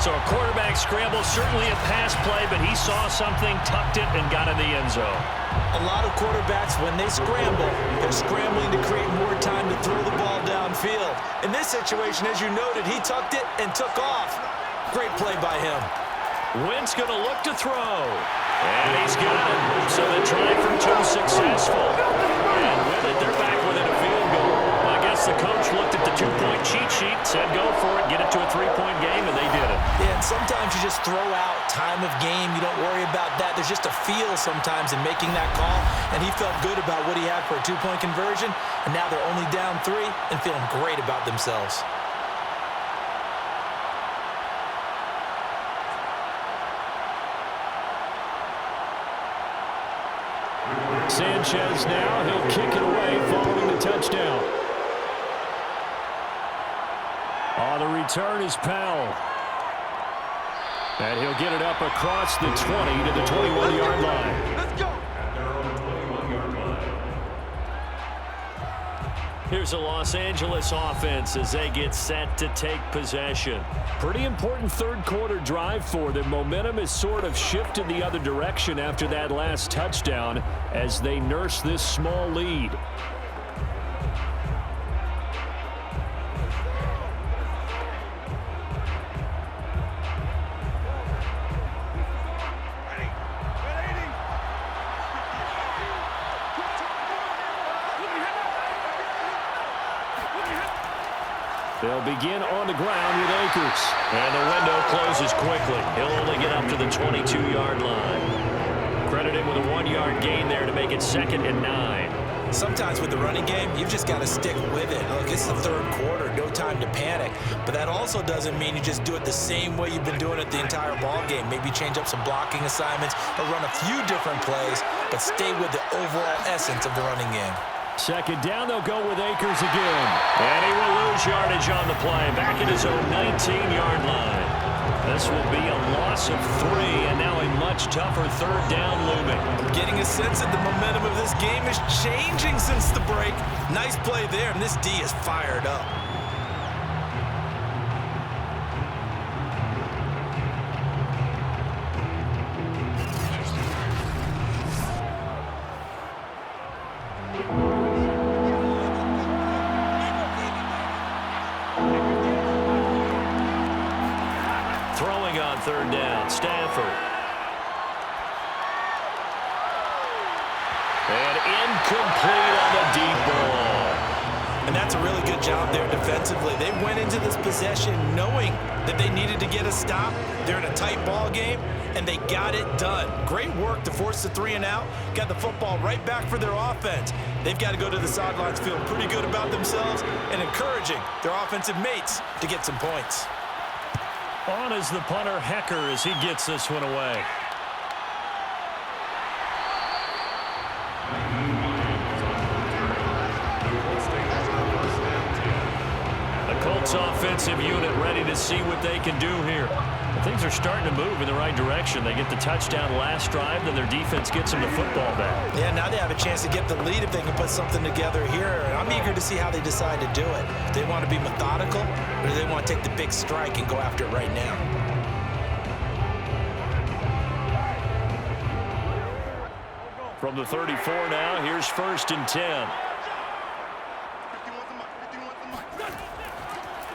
So a quarterback scramble, certainly a pass play, but he saw something, tucked it, and got in the end zone. A lot of quarterbacks, when they scramble, they're scrambling to create more time to throw the ball downfield. In this situation, as you noted, he tucked it and took off. Great play by him. Wentz going to look to throw. And he's got it. So the try for 2 successful. And with it, they're back within a field goal. I guess the coach looked at the 2-point cheat sheet, said go for it, get it to a 3-point game, and they did it. Yeah, and sometimes you just throw out time of game. You don't worry about that. There's just a feel sometimes in making that call, and he felt good about what he had for a 2-point conversion, and now they're only down 3 and feeling great about themselves. Sanchez now, he'll kick it away following the touchdown. On the return is Powell. And he'll get it up across the 20 to the 21-yard line. Let's go. Here's a Los Angeles offense as they get set to take possession. Pretty important third quarter drive for them. Momentum has sort of shifted the other direction after that last touchdown as they nurse this small lead. They'll begin on the ground with Akers. And the window closes quickly. He'll only get up to the 22-yard line. Credit him with a 1-yard gain there to make it 2nd and 9. Sometimes with the running game, you've just got to stick with it. Look, it's the third quarter, no time to panic. But that also doesn't mean you just do it the same way you've been doing it the entire ball game. Maybe change up some blocking assignments or run a few different plays, but stay with the overall essence of the running game. 2nd down, they'll go with Akers again. And he will lose yardage on the play. Back at his own 19-yard line. This will be a loss of 3, and now a much tougher 3rd down looming. I'm getting a sense that the momentum of this game is changing since the break. Nice play there, and this D is fired up. Throwing on 3rd down, Stafford. And incomplete on the deep ball. And that's a really good job there defensively. They went into this possession knowing that they needed to get a stop. They're in a tight ball game, and they got it done. Great work to force the 3 and out. Got the football right back for their offense. They've got to go to the sidelines feeling pretty good about themselves and encouraging their offensive mates to get some points. On is the punter, Hecker, as he gets this one away. The Colts offensive unit ready to see what they can do here. Things are starting to move in the right direction. They get the touchdown last drive, then their defense gets them the football back. Yeah, now they have a chance to get the lead if they can put something together here. I'm eager to see how they decide to do it. Do they want to be methodical, or do they want to take the big strike and go after it right now? From the 34 now, here's 1st and 10.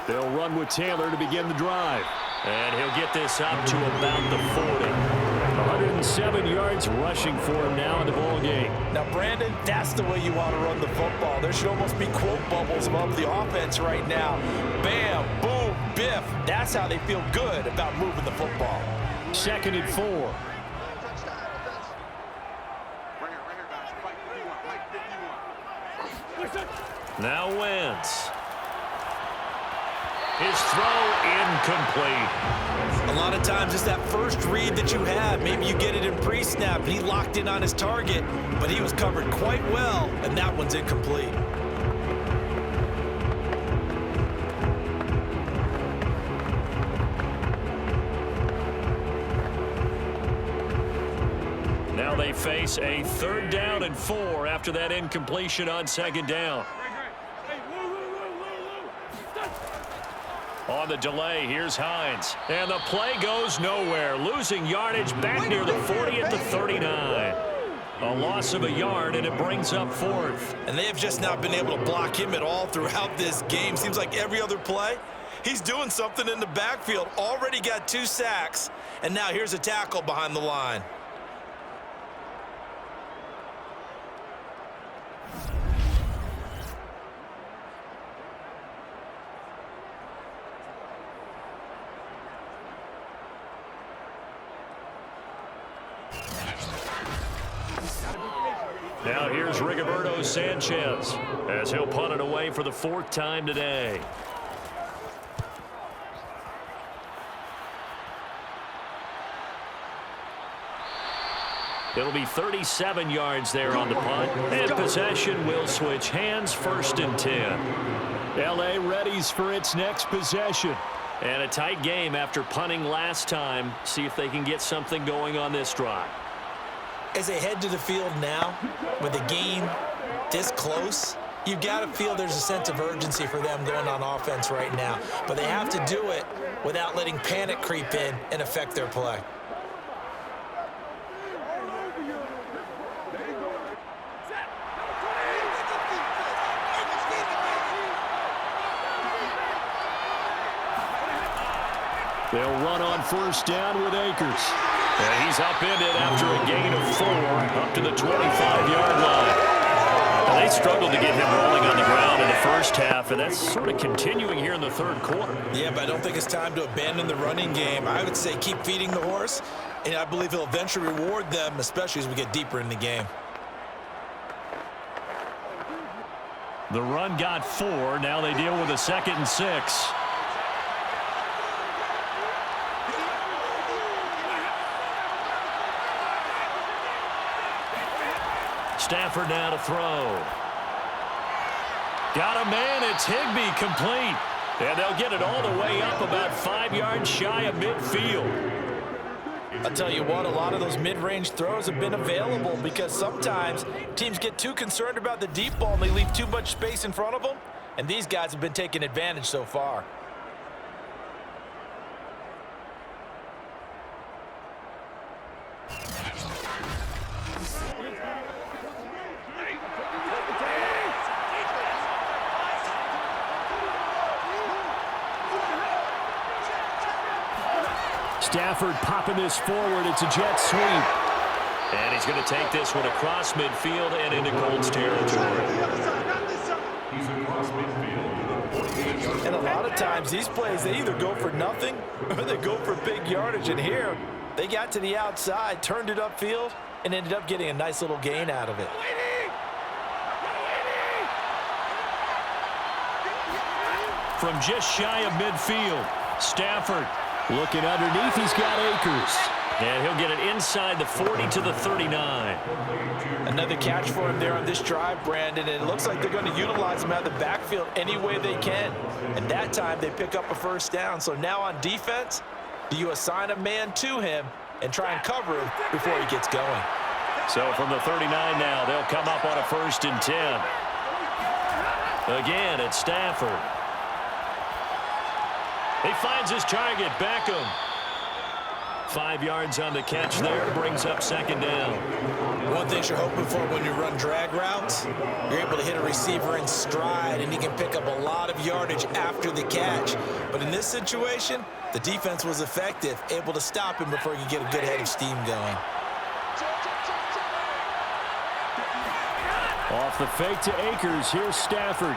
They'll run with Taylor to begin the drive. And he'll get this up to about the 40. 107 yards rushing for him now in the ball game. Now, Brandon, that's the way you want to run the football. There should almost be quote bubbles above the offense right now. Bam, boom, biff. That's how they feel good about moving the football. 2nd and 4. Now Wentz. His throw incomplete. A lot of times it's that first read that you have. Maybe you get it in pre-snap, and he locked in on his target, but he was covered quite well, and that one's incomplete. Now they face a 3rd down and 4 after that incompletion on 2nd down. On the delay, here's Hines. And the play goes nowhere. Losing yardage back near the 40 at the 39. A loss of a yard, and it brings up 4th. And they have just not been able to block him at all throughout this game. Seems like every other play, he's doing something in the backfield. Already got 2 sacks, and now here's a tackle behind the line. Now here's Rigoberto Sanchez as he'll punt it away for the 4th time today. It'll be 37 yards there on the punt, and possession will switch hands, 1st and 10. L.A. readies for its next possession. And a tight game after punting last time. See if they can get something going on this drive. As they head to the field now, with the game this close, you've got to feel there's a sense of urgency for them going on offense right now. But they have to do it without letting panic creep in and affect their play. They'll run on 1st down with Akers. And he's upended after a gain of 4 up to the 25-yard line. Now, they struggled to get him rolling on the ground in the 1st half, and that's sort of continuing here in the 3rd quarter. Yeah, but I don't think it's time to abandon the running game. I would say keep feeding the horse, and I believe he'll eventually reward them, especially as we get deeper in the game. The run got 4. Now they deal with a 2nd and 6. Stafford now to throw. Got a man. It's Higbee, complete. And they'll get it all the way up about 5 yards shy of midfield. I'll tell you what, a lot of those mid-range throws have been available because sometimes teams get too concerned about the deep ball and they leave too much space in front of them. And these guys have been taking advantage so far. Stafford popping this forward. It's a jet sweep. And he's going to take this one across midfield and into Colts territory. And a lot of times these plays, they either go for nothing or they go for big yardage. And here, they got to the outside, turned it upfield, and ended up getting a nice little gain out of it. From just shy of midfield, Stafford looking underneath. He's got Akers. And he'll get it inside the 40 to the 39. Another catch for him there on this drive, Brandon, and it looks like they're going to utilize him out of the backfield any way they can. And that time they pick up a 1st down. So now on defense, do you assign a man to him and try and cover him before he gets going? So from the 39 now, they'll come up on a 1st and 10. Again, it's Stafford. He finds his target, Beckham. 5 yards on the catch there, brings up 2nd down. One thing you're hoping for when you run drag routes, you're able to hit a receiver in stride, and he can pick up a lot of yardage after the catch. But in this situation, the defense was effective, able to stop him before he could get a good head of steam going. Off the fake to Akers, here's Stafford.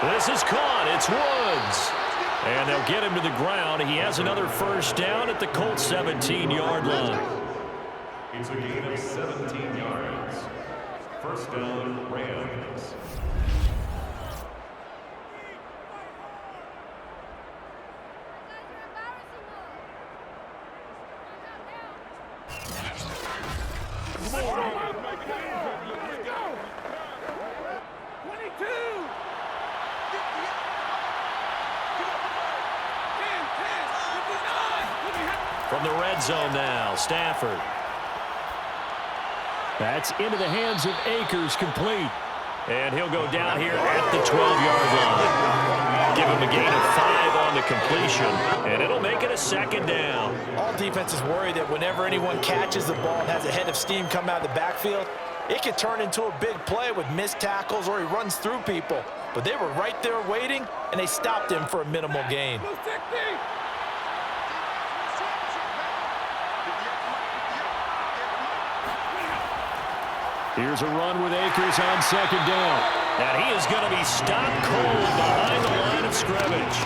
This is caught. It's Woods. And they'll get him to the ground. He has another 1st down at the Colts 17-yard line. It's a gain of 17 yards. First down, Rams. From the red zone now, Stafford. That's into the hands of Akers, complete. And he'll go down here at the 12-yard line. Give him a gain of 5 on the completion, and it'll make it a second down. All defenses worry that whenever anyone catches the ball and has a head of steam come out of the backfield, it could turn into a big play with missed tackles or he runs through people. But they were right there waiting, and they stopped him for a minimal gain. Here's a run with Akers on second down. And he is going to be stopped cold behind the line of scrimmage.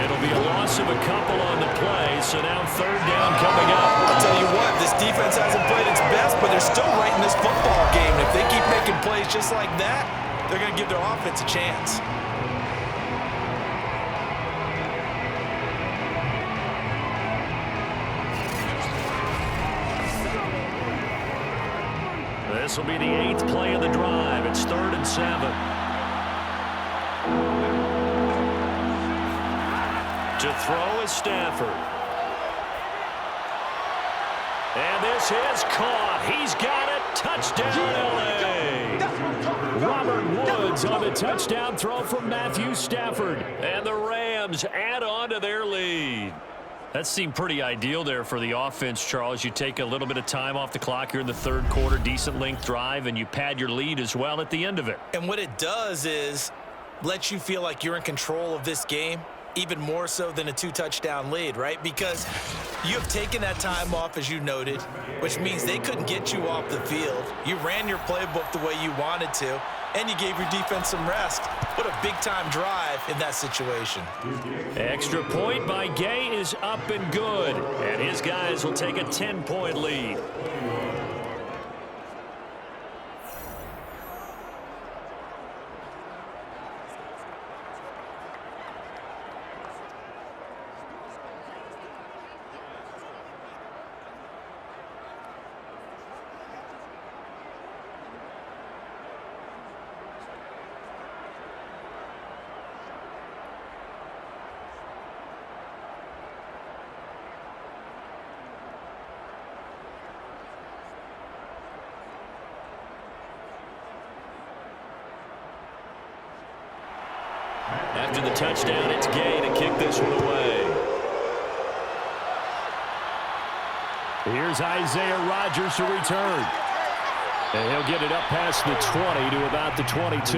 It'll be a loss of a couple on the play, so now third down coming up. I'll tell you what, this defense hasn't played its best, but they're still right in this football game. If they keep making plays just like that, they're going to give their offense a chance. This will be the 8th play of the drive. It's 3rd and 7. To throw is Stafford. And this is caught. He's got it. Touchdown, L.A. Robert Woods on the touchdown throw from Matthew Stafford. And the Rams add on to their lead. That seemed pretty ideal there for the offense, Charles. You take a little bit of time off the clock here in the third quarter, decent length drive, and you pad your lead as well at the end of it. And what it does is let you feel like you're in control of this game, even more so than a 2-touchdown lead, right? Because you have taken that time off, as you noted, which means they couldn't get you off the field. You ran your playbook the way you wanted to, and you gave your defense some rest. What a big-time drive in that situation. Extra point by Gay is up and good, and his guys will take a 10-point lead. After the touchdown, it's Gay to kick this one away. Here's Isaiah Rodgers to return. And he'll get it up past the 20 to about the 22.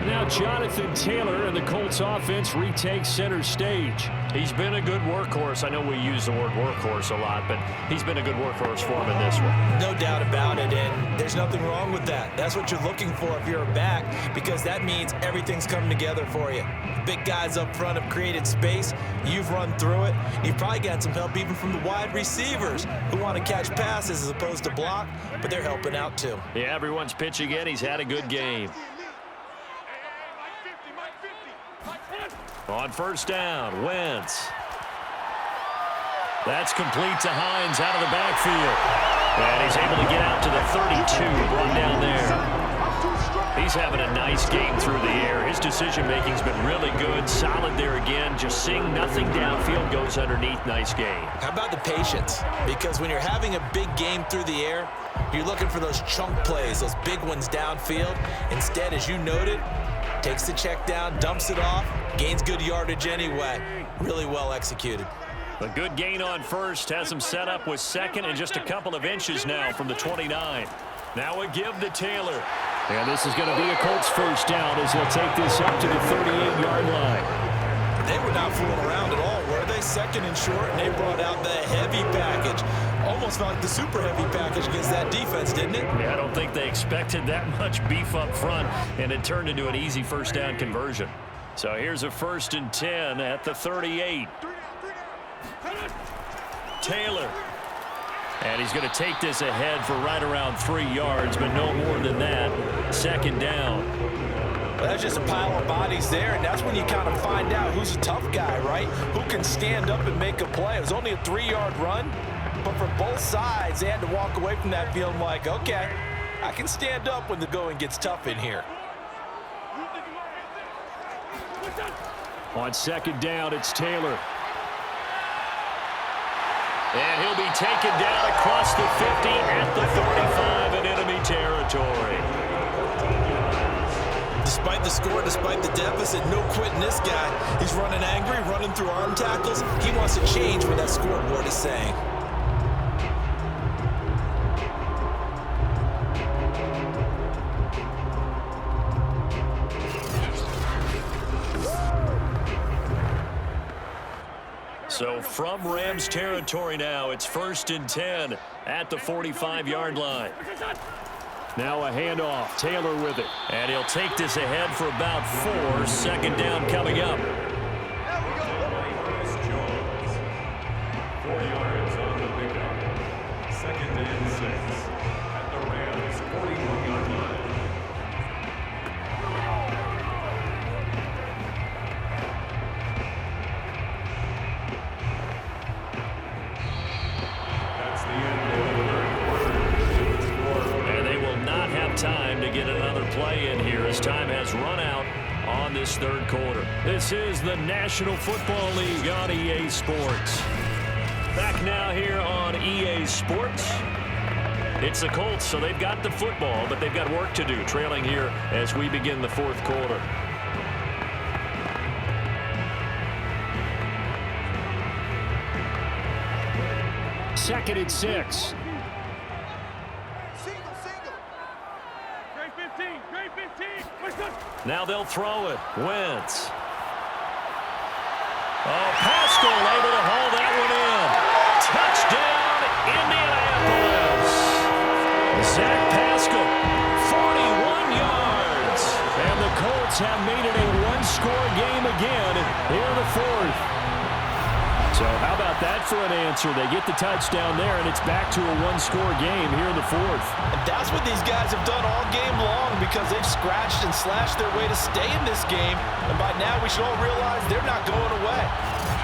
Now Jonathan Taylor and the Colts offense retakes center stage. He's been a good workhorse. I know we use the word workhorse a lot, but he's been a good workhorse for him in this one. No doubt about it, and there's nothing wrong with that. That's what you're looking for if you're a back, because that means everything's coming together for you. Big guys up front have created space. You've run through it. You've probably got some help even from the wide receivers who want to catch passes as opposed to block, but they're helping out too. Yeah, everyone's pitching in. He's had a good game. On first down, Wentz. That's complete to Hines out of the backfield. And he's able to get out to the 32, brought down there. He's having a nice game through the air. His decision-making's been really good. Solid there again. Just seeing nothing downfield, goes underneath. Nice game. How about the patience? Because when you're having a big game through the air, you're looking for those chunk plays, those big ones downfield. Instead, as you noted, takes the check down, dumps it off, gains good yardage anyway. Really well executed. A good gain on first has him set up with second and just a couple of inches now from the 29. Now a give to Taylor. And this is going to be a Colts first down as they'll take this up to the 38-yard line. They were not fooling around at all, were they? Second and short, and they brought out the heavy package. Almost felt like the super heavy package against that defense, didn't it? Yeah, I don't think they expected that much beef up front, and it turned into an easy first down conversion. So here's a 1st and 10 at the 38. Taylor And he's going to take this ahead for right around 3 yards, but no more than that. Second down. Well, that's just a pile of bodies there, and that's when you kind of find out who's a tough guy, right? Who can stand up and make a play. It was only a 3-yard run, but for both sides, they had to walk away from that feeling like, okay, I can stand up when the going gets tough in here. On second down, it's Taylor. And he'll be taken down across the 50 at the 45 in enemy territory. Despite the score, despite the deficit, no quitting this guy. He's running angry, running through arm tackles. He wants to change what that scoreboard is saying. So from Rams territory now, it's 1st and 10 at the 45-yard line. Now a handoff, Taylor with it. And he'll take this ahead for about 4. Second down coming up. 4 yards on the pickup. 2nd and 6 at the Rams 41-yard line. Time to get another play in here as time has run out on this third quarter. This is the National Football League on EA Sports. Back now here on EA Sports. It's the Colts, so they've got the football, but they've got work to do, trailing here as we begin the fourth quarter. Second and 6. Now they'll throw it. Wentz. Oh, Pascal able to haul that one in. Touchdown, Indianapolis. Zach Pascal, 41 yards. And the Colts have made it a one-score game again here in the fourth. So how about that for an answer? They get the touchdown there, and it's back to a one-score game here in the fourth. And that's what these guys have done all game long because they've scratched and slashed their way to stay in this game. And by now, we should all realize they're not going away.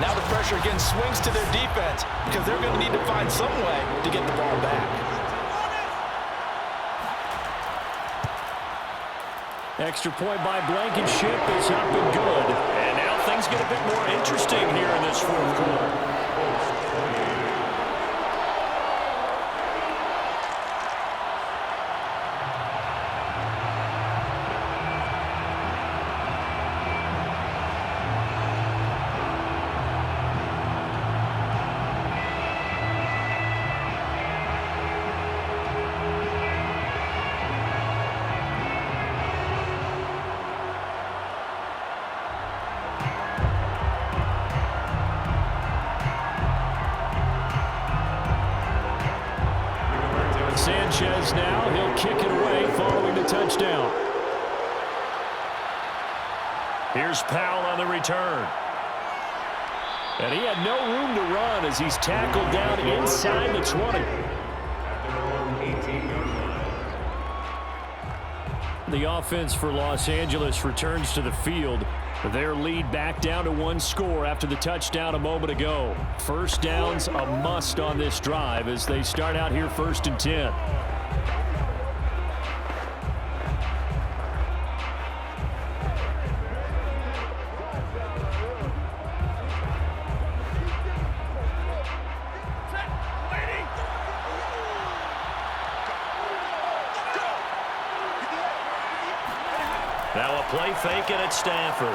Now the pressure again swings to their defense because they're going to need to find some way to get the ball back. Extra point by Blankenship is up and good. And now things get a bit more interesting here in this fourth quarter. Sanchez now, he'll kick it away following the touchdown. Here's Powell on the return. And he had no room to run as he's tackled down inside the 20. The offense for Los Angeles returns to the field. Their lead back down to one score after the touchdown a moment ago. First down's a must on this drive as they start out here 1st and 10. Now a play fake and it's Stafford.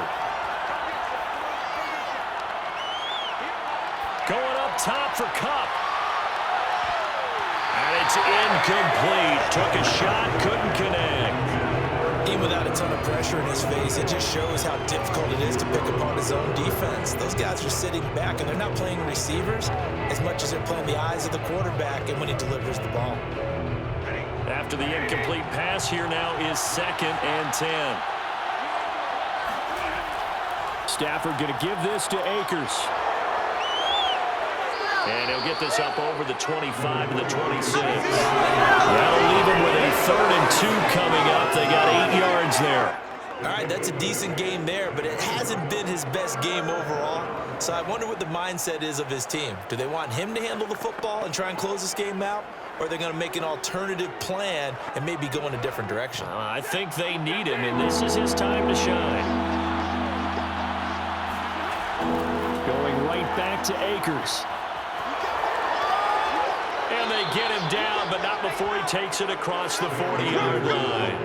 Going up top for Cup. And it's incomplete. Took a shot, couldn't connect. Even without a ton of pressure in his face, it just shows how difficult it is to pick apart his own defense. Those guys are sitting back, and they're not playing receivers as much as they're playing the eyes of the quarterback and when he delivers the ball. After the incomplete pass, here now is 2nd and 10. Stafford going to give this to Akers. And he'll get this up over the 25 to the 26. That'll leave him with a 3rd and 2 coming up. They got 8 yards there. All right, that's a decent game there, but it hasn't been his best game overall. So I wonder what the mindset is of his team. Do they want him to handle the football and try and close this game out? Or are they going to make an alternative plan and maybe go in a different direction? I think they need him, and this is his time to shine. Going right back to Akers. And they get him down, but not before he takes it across the 40-yard line.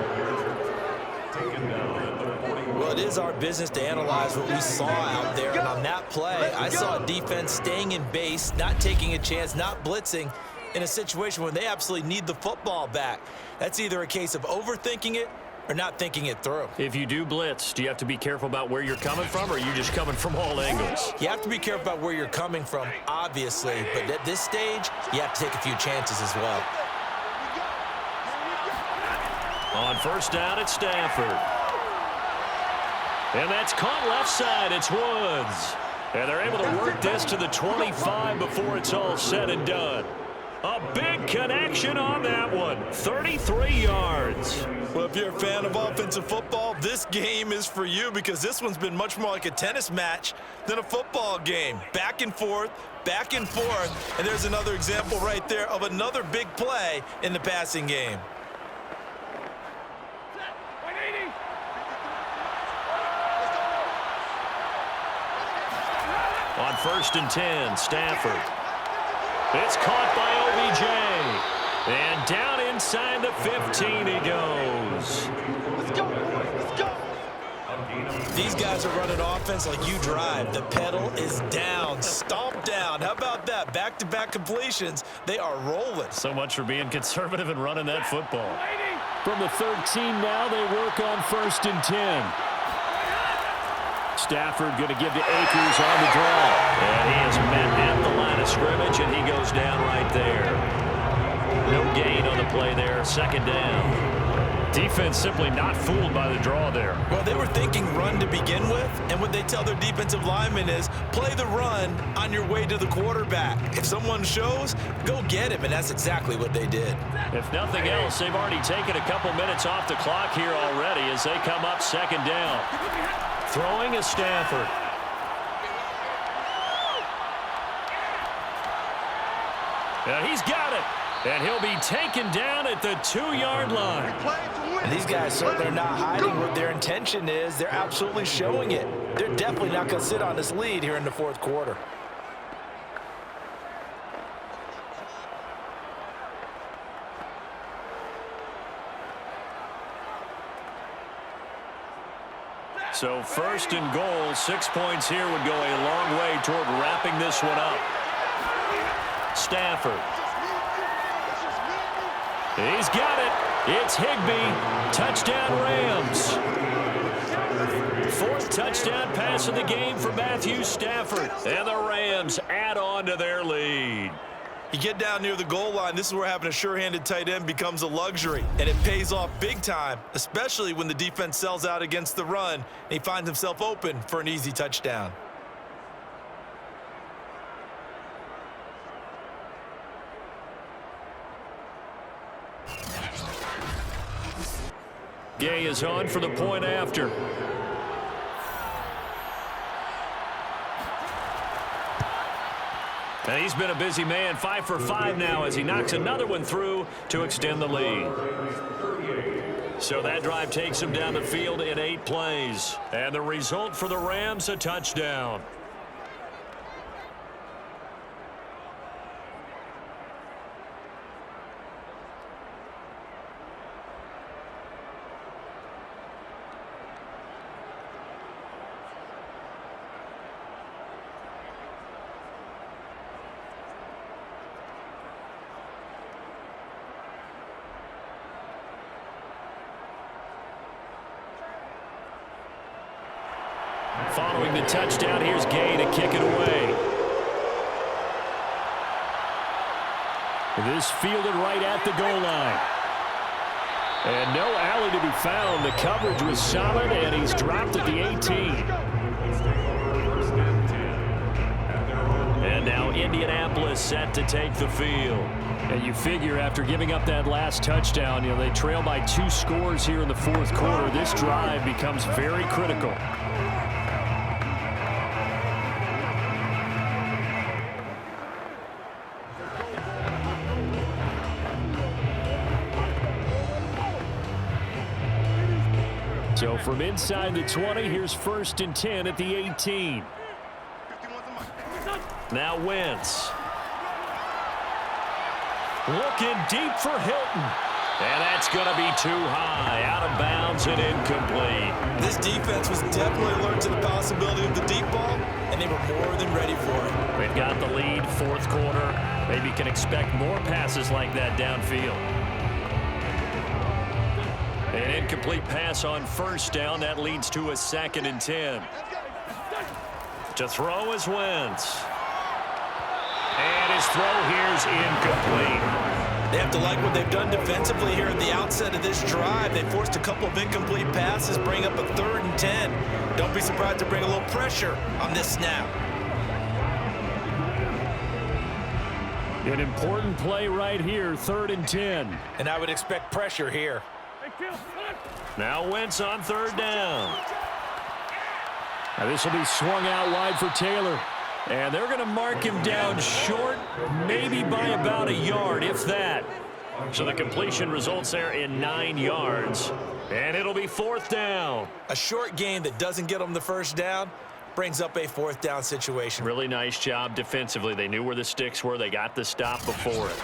Well, it is our business to analyze what we saw out there. And on that play, I saw a defense staying in base, not taking a chance, not blitzing in a situation where they absolutely need the football back. That's either a case of overthinking it or not thinking it through. If you do blitz, do you have to be careful about where you're coming from, or are you just coming from all angles? You have to be careful about where you're coming from, obviously. But at this stage, you have to take a few chances as well. On 1st down, it's Stafford. And that's caught left side. It's Woods. And they're able to work this to the 25 before it's all said and done. A big connection on that one. 33 yards. Well, if you're a fan of offensive football, this game is for you because this one's been much more like a tennis match than a football game. Back and forth, and there's another example right there of another big play in the passing game. On 1st and 10, Stafford. It's caught by OBJ. And down inside the 15 he goes. Let's go. These guys are running offense like you drive. The pedal is down, stomped down. How about that? Back-to-back completions. They are rolling. So much for being conservative and running that football. From the 13 now, they work on 1st and 10. Stafford going to give to Akers on the draw. And he is met at the line of scrimmage, and he goes down right there. No gain on the play there. 2nd down. Defense simply not fooled by the draw there. Well, they were thinking run to begin with, and what they tell their defensive linemen is play the run on your way to the quarterback. If someone shows, go get him, and that's exactly what they did. If nothing else, they've already taken a couple minutes off the clock here already as they come up 2nd down. Throwing is Stafford. And he's got it. And he'll be taken down at the 2-yard line. And these guys certainly are not hiding what their intention is. They're absolutely showing it. They're definitely not going to sit on this lead here in the 4th quarter. So 1st and goal, 6 points here would go a long way toward wrapping this one up. Stafford. He's got it. It's Higbee. Touchdown Rams. 4th touchdown pass of the game for Matthew Stafford. And the Rams add on to their lead. You get down near the goal line, this is where having a sure-handed tight end becomes a luxury, and it pays off big time, especially when the defense sells out against the run, and he finds himself open for an easy touchdown. Gay is on for the point after. And he's been a busy man, 5 for 5 now as he knocks another one through to extend the lead. So that drive takes him down the field in 8 plays. And the result for the Rams, a touchdown. Following the touchdown, here's Gay to kick it away. This fielded right at the goal line. And no alley to be found. The coverage was solid, and he's dropped at the 18. And now in Indianapolis set to take the field. And you figure after giving up that last touchdown, they trail by 2 scores here in the fourth quarter. This drive becomes very critical. So from inside the 20, here's 1st and 10 at the 18. Now Wentz. Looking deep for Hilton. And that's going to be too high. Out of bounds and incomplete. This defense was definitely alert to the possibility of the deep ball, and they were more than ready for it. They've got the lead, fourth quarter. Maybe can expect more passes like that downfield. An incomplete pass on 1st down. That leads to a 2nd and 10. To throw is Wentz. And his throw here's incomplete. They have to like what they've done defensively here at the outset of this drive. They forced a couple of incomplete passes, bring up a 3rd and 10. Don't be surprised to bring a little pressure on this snap. An important play right here, 3rd and 10. And I would expect pressure here. Now Wentz on 3rd down. Now this will be swung out wide for Taylor. And they're going to mark him down short, maybe by about a yard, if that. So the completion results there in 9 yards. And it'll be 4th down. A short gain that doesn't get them the 1st down brings up a 4th down situation. Really nice job defensively. They knew where the sticks were. They got the stop before it.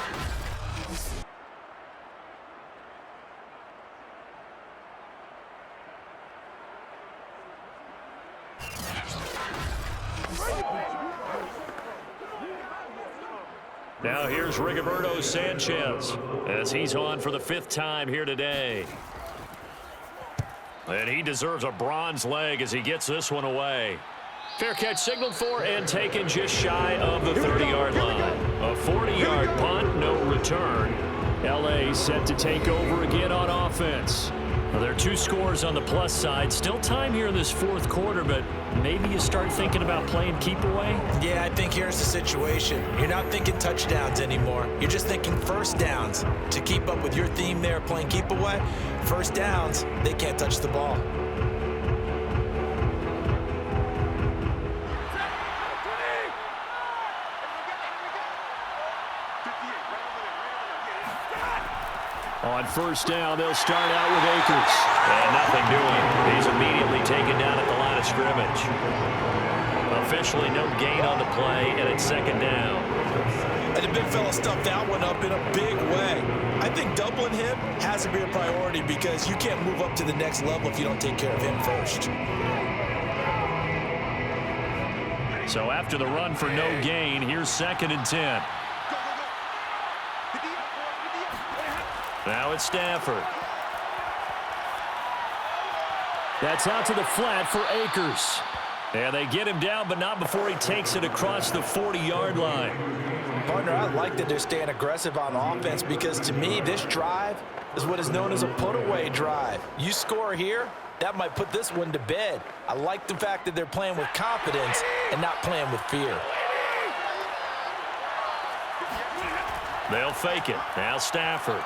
Now here's Rigoberto Sanchez as he's on for the 5th time here today. And he deserves a bronze leg as he gets this one away. Fair catch signaled for and taken just shy of the 30-yard line. A 40-yard punt, no return. L.A. set to take over again on offense. Well, there are 2 scores on the plus side. Still time here in this 4th quarter, but maybe you start thinking about playing keep away? Yeah, I think here's the situation. You're not thinking touchdowns anymore. You're just thinking 1st downs. To keep up with your theme there, playing keep away, 1st downs, they can't touch the ball. On 1st down, they'll start out with Akers. And nothing doing. He's immediately taken down at the line of scrimmage. Officially no gain on the play, and it's 2nd down. And the big fella stuffed that one up in a big way. I think doubling him has to be a priority because you can't move up to the next level if you don't take care of him first. So after the run for no gain, here's 2nd and 10. Now it's Stafford. That's out to the flat for Akers. And they get him down, but not before he takes it across the 40-yard line. Partner, I like that they're staying aggressive on offense because, to me, this drive is what is known as a put-away drive. You score here, that might put this one to bed. I like the fact that they're playing with confidence and not playing with fear. They'll fake it. Now Stafford.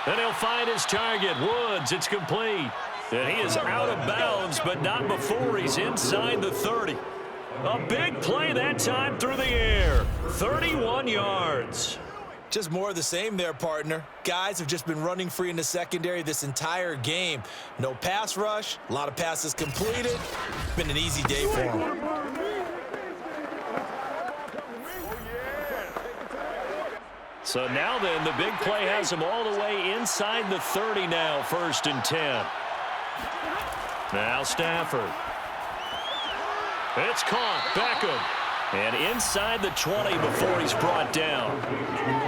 And he'll find his target. Woods, it's complete. And he is out of bounds, but not before he's inside the 30. A big play that time through the air. 31 yards. Just more of the same there, partner. Guys have just been running free in the secondary this entire game. No pass rush, a lot of passes completed. Been an easy day for them. So now then, the big play has him all the way inside the 30 now, 1st and 10. Now Stafford. It's caught. Beckham. And inside the 20 before he's brought down.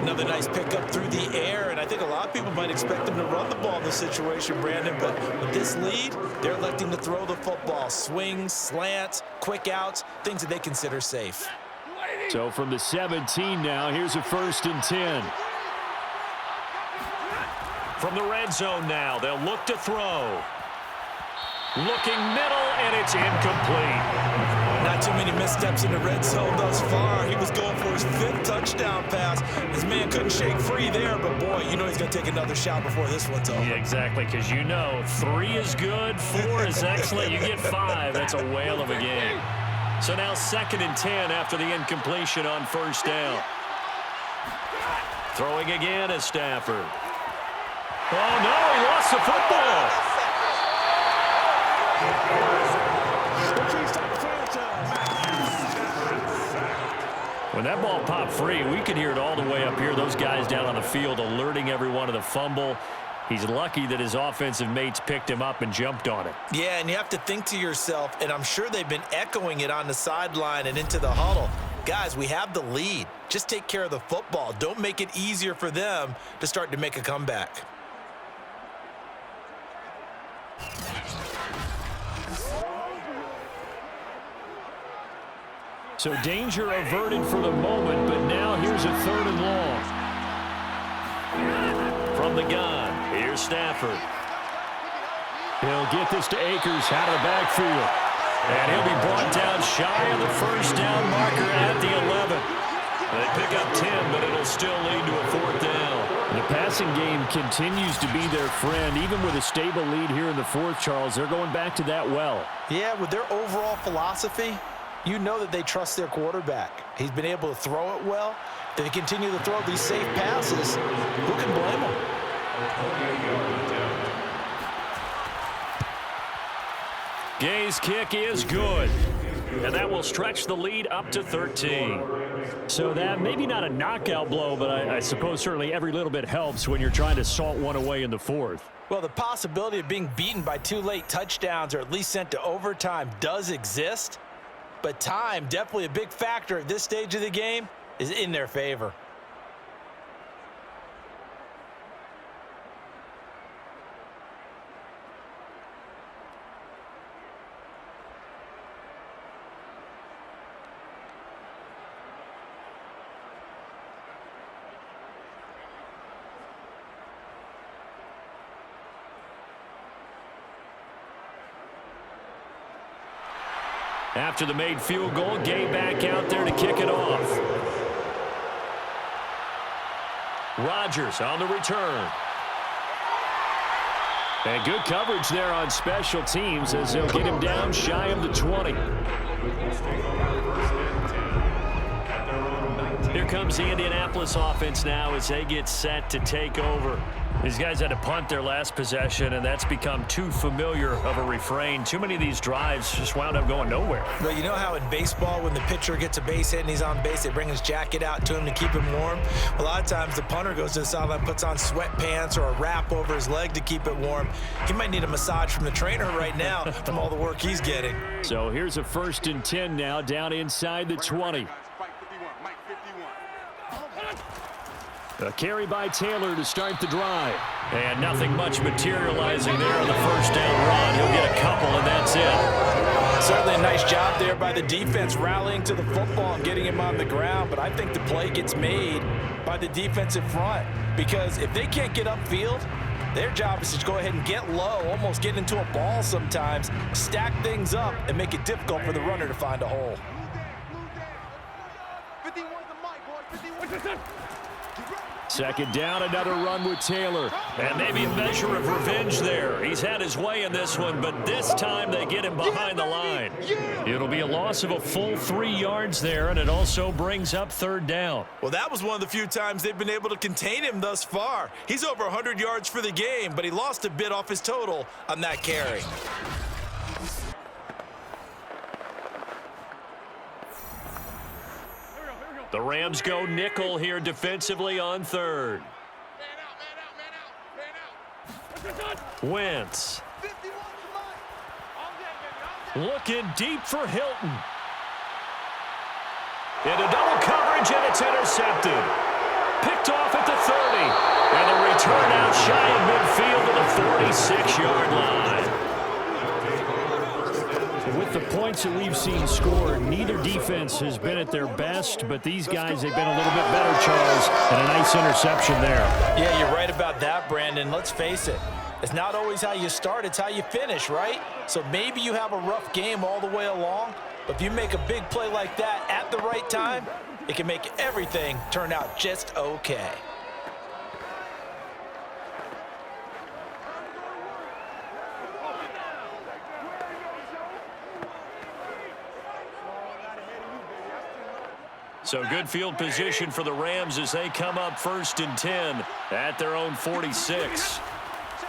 Another nice pickup through the air, and I think a lot of people might expect him to run the ball in this situation, Brandon, but with this lead, they're electing to throw the football. Swings, slants, quick outs, things that they consider safe. So from the 17 now, here's a 1st and 10. From the red zone now, they'll look to throw. Looking middle, and it's incomplete. Not too many missteps in the red zone thus far. He was going for his 5th touchdown pass. His man couldn't shake free there, but boy, you know he's going to take another shot before this one's over. Yeah, exactly, because you know 3 is good, 4 is excellent. You get 5. That's a whale of a game. So now 2nd and 10 after the incompletion on 1st down. Throwing again is Stafford. Oh, no, he lost the football. When that ball popped free, we could hear it all the way up here. Those guys down on the field alerting everyone of the fumble. He's lucky that his offensive mates picked him up and jumped on it. Yeah, and you have to think to yourself, and I'm sure they've been echoing it on the sideline and into the huddle. Guys, we have the lead. Just take care of the football. Don't make it easier for them to start to make a comeback. So danger averted for the moment, but now here's a 3rd and long. From the gun, here's Stafford. He'll get this to Akers out of the backfield. And he'll be brought down shy of the 1st down marker at the 11. They pick up 10, but it'll still lead to a 4th down. The passing game continues to be their friend. Even with a stable lead here in the 4th, Charles, they're going back to that well. Yeah, with their overall philosophy, you know that they trust their quarterback. He's been able to throw it well. If they continue to throw these safe passes, who can blame them? Gay's kick is good. And that will stretch the lead up to 13. So that maybe not a knockout blow, but I suppose certainly every little bit helps when you're trying to salt one away in the 4th. Well, the possibility of being beaten by 2 late touchdowns or at least sent to overtime does exist. But time, definitely a big factor at this stage of the game, is in their favor. After the made field goal, Gay back out there to kick it off. Rodgers on the return. And good coverage there on special teams as they'll get him down shy of the 20. Here comes the Indianapolis offense now as they get set to take over. These guys had to punt their last possession, and that's become too familiar of a refrain. Too many of these drives just wound up going nowhere. But you know how in baseball, when the pitcher gets a base hit and he's on base, they bring his jacket out to him to keep him warm? A lot of times the punter goes to the sideline, puts on sweatpants or a wrap over his leg to keep it warm. He might need a massage from the trainer right now from all the work he's getting. So here's a 1st and 10 now down inside the 20. A carry by Taylor to start the drive. And nothing much materializing there on the 1st down run. He'll get a couple, and that's it. Certainly a nice job there by the defense rallying to the football and getting him on the ground. But I think the play gets made by the defensive front. Because if they can't get upfield, their job is to go ahead and get low, almost get into a ball sometimes, stack things up, and make it difficult for the runner to find a hole. 2nd down, another run with Taylor. And maybe a measure of revenge there. He's had his way in this one, but this time they get him behind the line. It'll be a loss of a full 3 yards there, and it also brings up 3rd down. Well, that was one of the few times they've been able to contain him thus far. He's over 100 yards for the game, but he lost a bit off his total on that carry. The Rams go nickel here defensively on 3rd. Wentz. Looking deep for Hilton. Into double coverage, and it's intercepted. Picked off at the 30. And a return out shy of midfield to the 46-yard line. With the points that we've seen scored, neither defense has been at their best, but these guys, they've been a little bit better, Charles, and a nice interception there. Yeah, you're right about that, Brandon. Let's face it. It's not always how you start, it's how you finish, right? So maybe you have a rough game all the way along, But if you make a big play like that at the right time, it can make everything turn out just okay. So good field position for the Rams as they come up 1st and 10 at their own 46.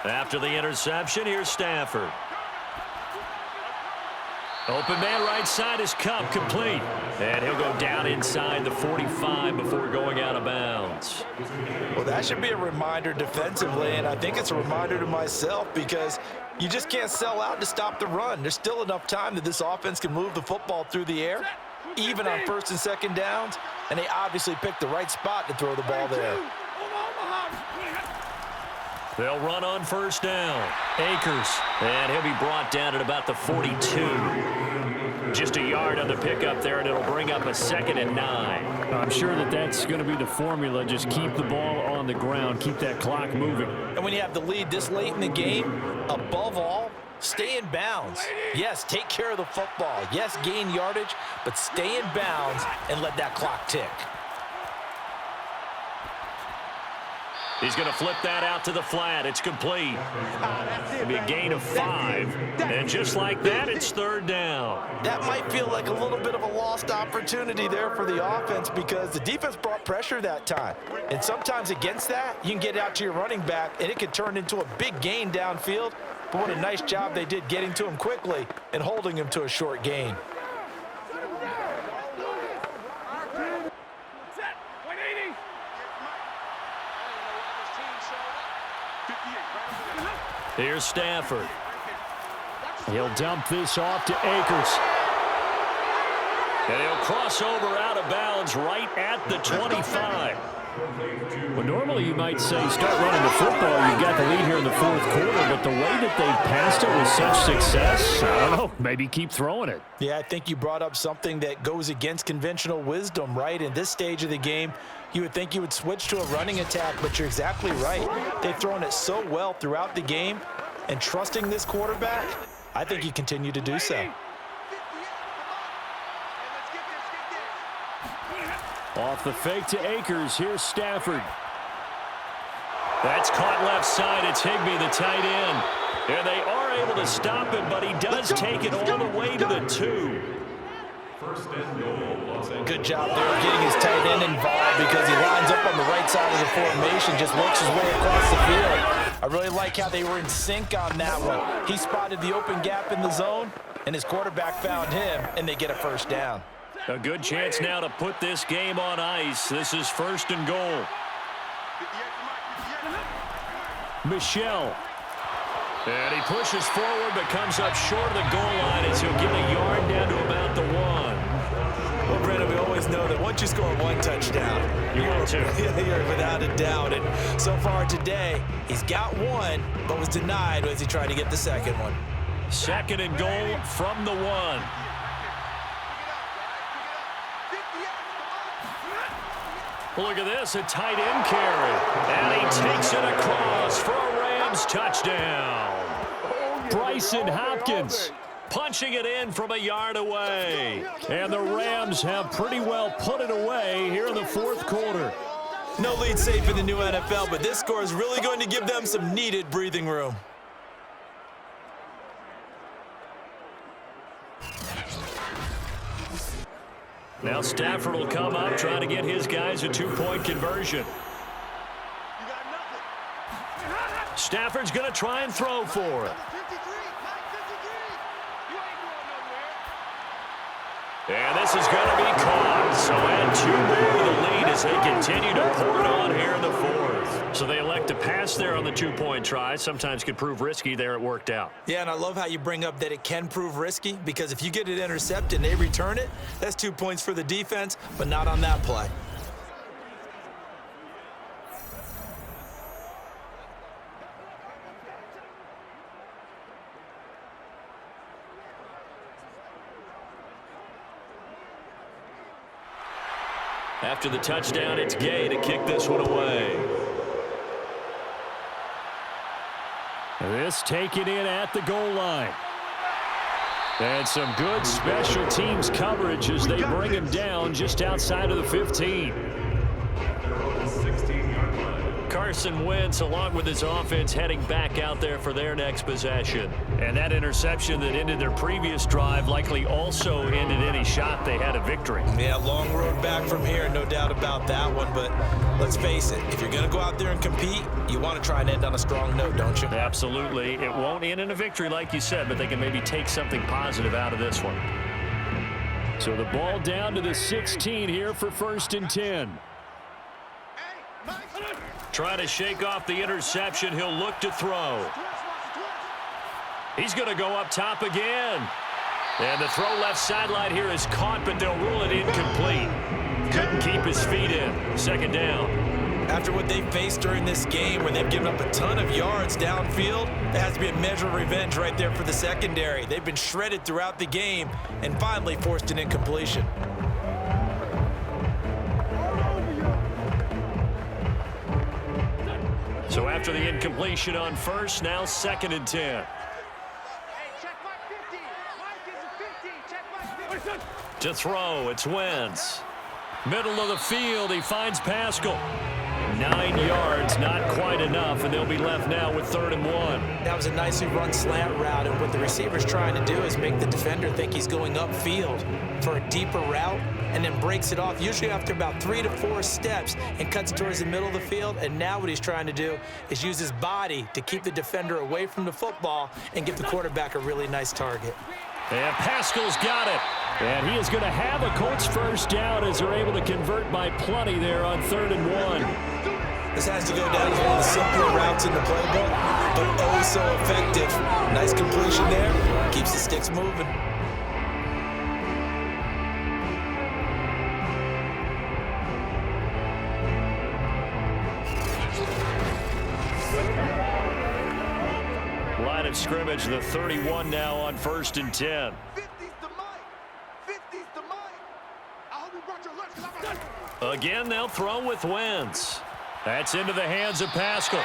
After the interception, here's Stafford. Open man right side is Cup, complete. And he'll go down inside the 45 before going out of bounds. Well, that should be a reminder defensively, and I think it's a reminder to myself because you just can't sell out to stop the run. There's still enough time that this offense can move the football through the air, even on 1st and 2nd downs, and they obviously picked the right spot to throw the ball there. They'll run on 1st down. Akers, and he'll be brought down at about the 42. Just a yard on the pickup there, and it'll bring up a 2nd and 9. I'm sure that's going to be the formula. Just keep the ball on the ground, keep that clock moving. And when you have the lead this late in the game, above all, stay in bounds. Yes, take care of the football. Yes, gain yardage, but stay in bounds and let that clock tick. He's going to flip that out to the flat. It's complete. It'll be a gain of 5. And just like that, it's 3rd down. That might feel like a little bit of a lost opportunity there for the offense because the defense brought pressure that time. And sometimes against that, you can get out to your running back, and it can turn into a big gain downfield. But what a nice job they did getting to him quickly and holding him to a short gain. Here's Stafford. He'll dump this off to Akers. And he'll cross over out of bounds right at the 25. Well, normally you might say start running the football. You've got the lead here in the 4th quarter, but the way that they've passed it with such success, I don't know, maybe keep throwing it. Yeah, I think you brought up something that goes against conventional wisdom, right? In this stage of the game, you would think you would switch to a running attack, but you're exactly right. They've thrown it so well throughout the game, and trusting this quarterback, I think you continue to do so. Off the fake to Akers, here's Stafford. That's caught left side. It's Higbee, the tight end. And they are able to stop him, but he does take it all the way to the 2. Good job there of getting his tight end involved because he lines up on the right side of the formation, just works his way across the field. I really like how they were in sync on that one. He spotted the open gap in the zone, and his quarterback found him, and they get a 1st down. A good chance now to put this game on ice. This is 1st and goal. Michelle. And he pushes forward but comes up short of the goal line as he'll get a yard down to about the 1. Well, Brandon, we always know that once you score 1 touchdown, you're without a doubt. And so far today, he's got 1, but was denied as he tried to get the 2nd one. 2nd and goal from the 1. Look at this, a tight end carry. And he takes it across for a Rams touchdown. Bryson Hopkins. Punching it in from a yard away. And the Rams have pretty well put it away here in the 4th quarter. No lead safe in the new NFL, but this score is really going to give them some needed breathing room. Now Stafford will come up, trying to get his guys a 2-point conversion. Stafford's going to try and throw for it. And this is going to be caught. So add 2 more to the lead as they continue to pour it on here in the 4th. So they elect to pass there on the 2-point try. Sometimes could prove risky there. It worked out. Yeah, and I love how you bring up that it can prove risky because if you get it intercepted and they return it, that's 2 points for the defense, but not on that play. After the touchdown, it's Gay to kick this one away. This taken in at the goal line. And some good special teams coverage as they bring him down just outside of the 15. Carson Wentz, along with his offense, heading back out there for their next possession. And that interception that ended their previous drive likely also ended any shot they had a victory. Yeah, long road back from here, no doubt about that one. But let's face it, if you're going to go out there and compete, you want to try and end on a strong note, don't you? Absolutely. It won't end in a victory like you said, but they can maybe take something positive out of this one. So the ball down to the 16 here for 1st and 10. Trying to shake off the interception. He'll look to throw. He's going to go up top again. And the throw left sideline here is caught, but they'll rule it incomplete. Couldn't keep his feet in. 2nd down. After what they faced during this game where they've given up a ton of yards downfield, there has to be a measure of revenge right there for the secondary. They've been shredded throughout the game and finally forced an incompletion. So after the incompletion on 1st, now 2nd and 10. To throw, it's Wentz. Middle of the field, he finds Pascal. 9 yards, not quite enough, and they'll be left now with 3rd and 1. That was a nicely run slant route, and what the receiver's trying to do is make the defender think he's going upfield for a deeper route, and then breaks it off, usually after about 3 to 4 steps, and cuts it towards the middle of the field. And now what he's trying to do is use his body to keep the defender away from the football and give the quarterback a really nice target. And Pascal's got it. And he is going to have a Colts 1st down as they're able to convert by plenty there on 3rd and 1. This has to go down as one of the simpler routes in the playbook, but oh so effective. Nice completion there. Keeps the sticks moving. Line of scrimmage, the 31 now on 1st and 10. Again, they'll throw with Wentz. That's into the hands of Pascal.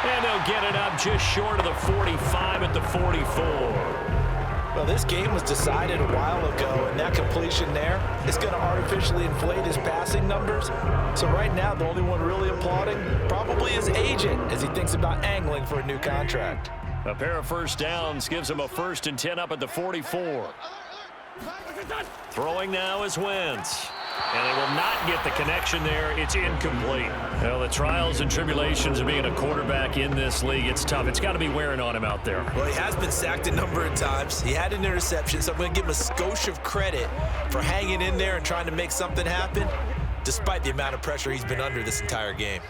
And they'll get it up just short of the 45 at the 44. Well, this game was decided a while ago, and that completion there is going to artificially inflate his passing numbers. So right now, the only one really applauding probably his agent as he thinks about angling for a new contract. A pair of 1st downs gives him a 1st and 10 up at the 44. Throwing now is Wentz. And they will not get the connection there. It's incomplete. Well, the trials and tribulations of being a quarterback in this league, it's tough. It's got to be wearing on him out there. Well, he has been sacked a number of times. He had an interception, so I'm going to give him a skosh of credit for hanging in there and trying to make something happen, despite the amount of pressure he's been under this entire game.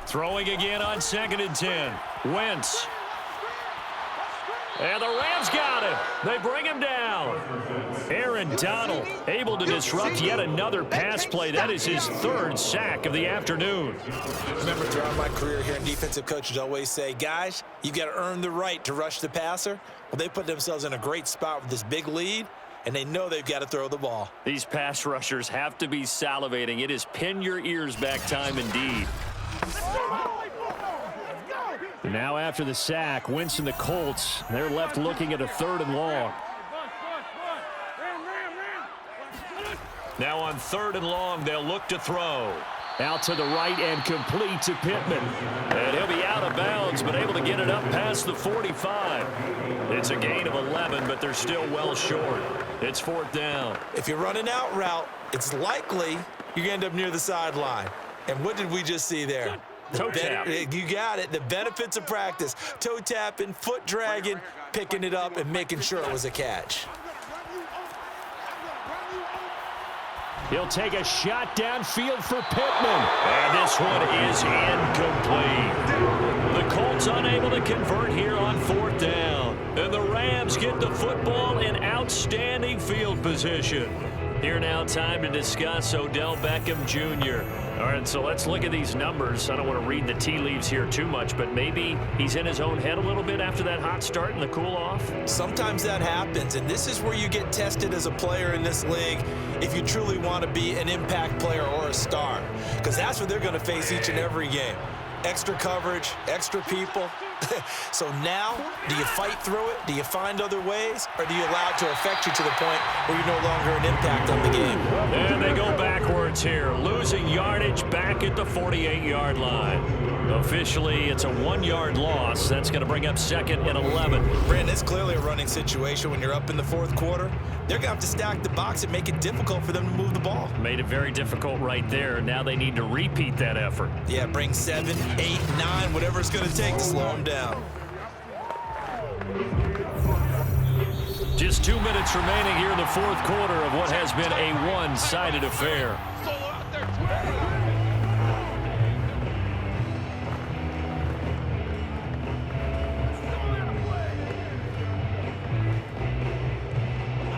Throwing again on 2nd and 10. Wentz. And the Rams got him. They bring him down. Aaron Donald able to disrupt yet another pass play. That is his 3rd sack of the afternoon. Remember, throughout my career here, defensive coaches always say, guys, you've got to earn the right to rush the passer. Well, they put themselves in a great spot with this big lead, and they know they've got to throw the ball. These pass rushers have to be salivating. It is pin your ears back time indeed. Now after the sack, Wentz and the Colts, they're left looking at a 3rd and long. Now on 3rd and long, they'll look to throw. Out to the right and complete to Pittman. And he'll be out of bounds, but able to get it up past the 45. It's a gain of 11, but they're still well short. It's 4th down. If you're running out route, it's likely you're going to end up near the sideline. And what did we just see there? Toe tap. You got it. The benefits of practice. Toe tapping, foot dragging, picking it up, and making sure it was a catch. He'll take a shot downfield for Pittman. And this one is incomplete. The Colts unable to convert here on 4th down. And the Rams get the football in outstanding field position. Here now, time to discuss Odell Beckham Jr. All right, so let's look at these numbers. I don't want to read the tea leaves here too much, but maybe he's in his own head a little bit after that hot start and the cool-off. Sometimes that happens, and this is where you get tested as a player in this league if you truly want to be an impact player or a star, because that's what they're going to face each and every game. Extra coverage, extra people, So now, do you fight through it? Do you find other ways? Or do you allow it to affect you to the point where you're no longer an impact on the game? And they go backwards here, losing yardage back at the 48-yard line. Officially, it's a 1-yard loss. That's going to bring up 2nd and 11. Brandon, it's clearly a running situation when you're up in the 4th quarter. They're going to have to stack the box and make it difficult for them to move the ball. Made it very difficult right there. Now they need to repeat that effort. Yeah, bring 7, 8, 9, whatever it's going to take to slow them down. Just 2 minutes remaining here in the 4th quarter of what has been a one-sided affair.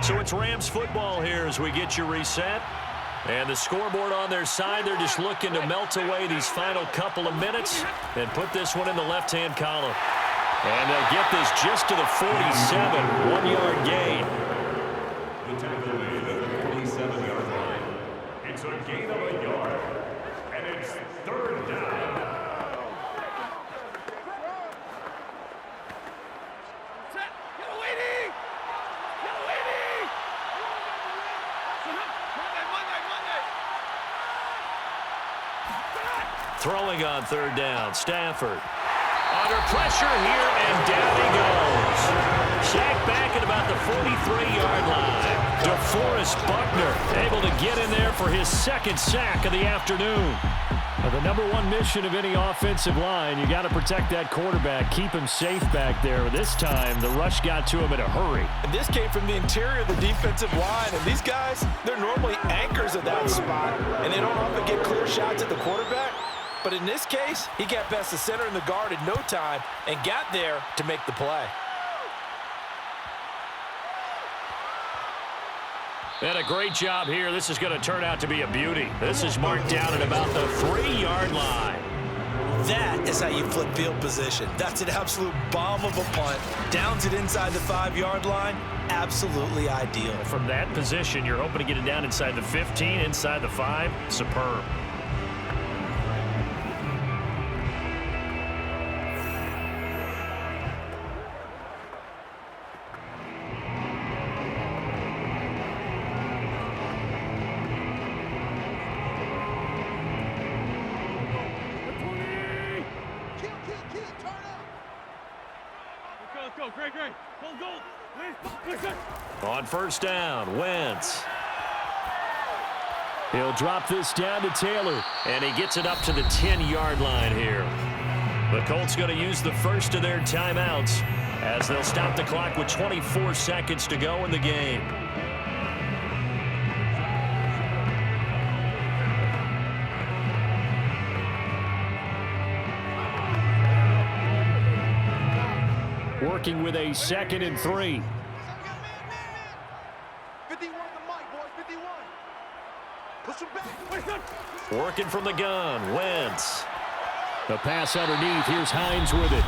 So it's Rams football here as we get you reset. And the scoreboard on their side, they're just looking to melt away these final couple of minutes and put this one in the left-hand column. And they'll get this just to the 47, 1-yard gain. The tackle made at the 47-yard line. It's a gain of a yard, and it's 3rd down. Throwing on 3rd down, Stafford. Under pressure here, and down he goes. Sacked back at about the 43-yard line. DeForest Buckner able to get in there for his 2nd sack of the afternoon. Now, the number one mission of any offensive line, you got to protect that quarterback, keep him safe back there. This time, the rush got to him in a hurry. And this came from the interior of the defensive line. And these guys, they're normally anchors at that spot, and they don't often get clear shots at the quarterback. But in this case, he got past the center and the guard in no time and got there to make the play. And a great job here. This is going to turn out to be a beauty. This is marked down at about the 3-yard line. That is how you flip field position. That's an absolute bomb of a punt. Downs it inside the 5-yard line. Absolutely ideal. From that position, you're hoping to get it down inside the 15, inside the 5. Superb. On 1st down, Wentz. He'll drop this down to Taylor, and he gets it up to the 10-yard line here. The Colts going to use the first of their timeouts as they'll stop the clock with 24 seconds to go in the game. Working with a 2nd and 3. Working from the gun, Wentz. The pass underneath, here's Hines with it.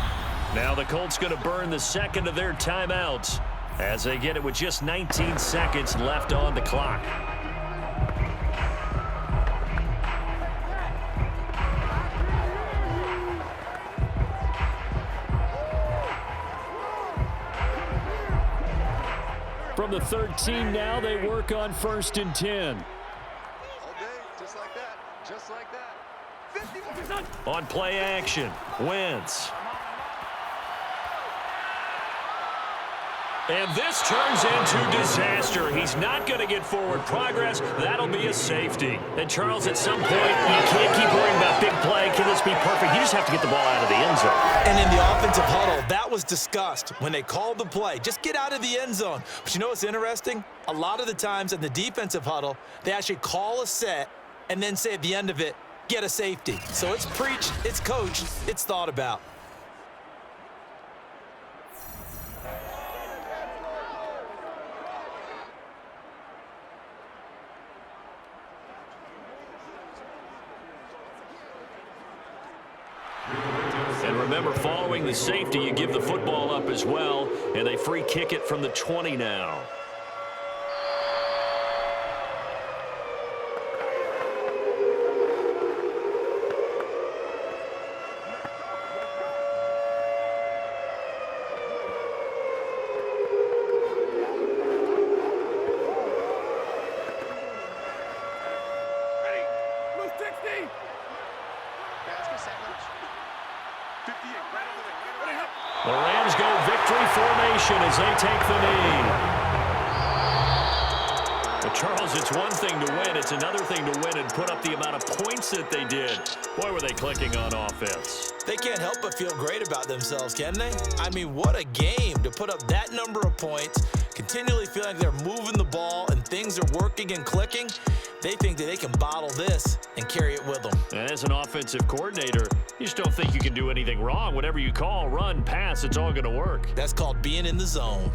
Now the Colts going to burn the 2nd of their timeouts as they get it with just 19 seconds left on the clock. From the 13 now, they work on 1st and 10. Just like that. On play action, Wentz. And this turns into disaster. He's not going to get forward progress. That'll be a safety. And Charles, at some point, you can't keep worrying about big play. Can this be perfect? You just have to get the ball out of the end zone. And in the offensive huddle, that was discussed when they called the play. Just get out of the end zone. But you know what's interesting? A lot of the times in the defensive huddle, they actually call a set and then say at the end of it, get a safety. So it's preached, it's coached, it's thought about. And remember, following the safety, you give the football up as well, and they free kick it from the 20 now. celebration as they take the knee. But Charles, it's one thing to win. It's another thing to win and put up the amount of points that they did. Boy, were they clicking on offense. They can't help but feel great about themselves, can they? I mean, what a game to put up that number of points, continually feeling like they're moving the ball and things are working and clicking. They think that they can bottle this and carry it with them. And as an offensive coordinator, you just don't think you can do anything wrong. Whatever you call, run, pass, it's all going to work. That's called being in the zone.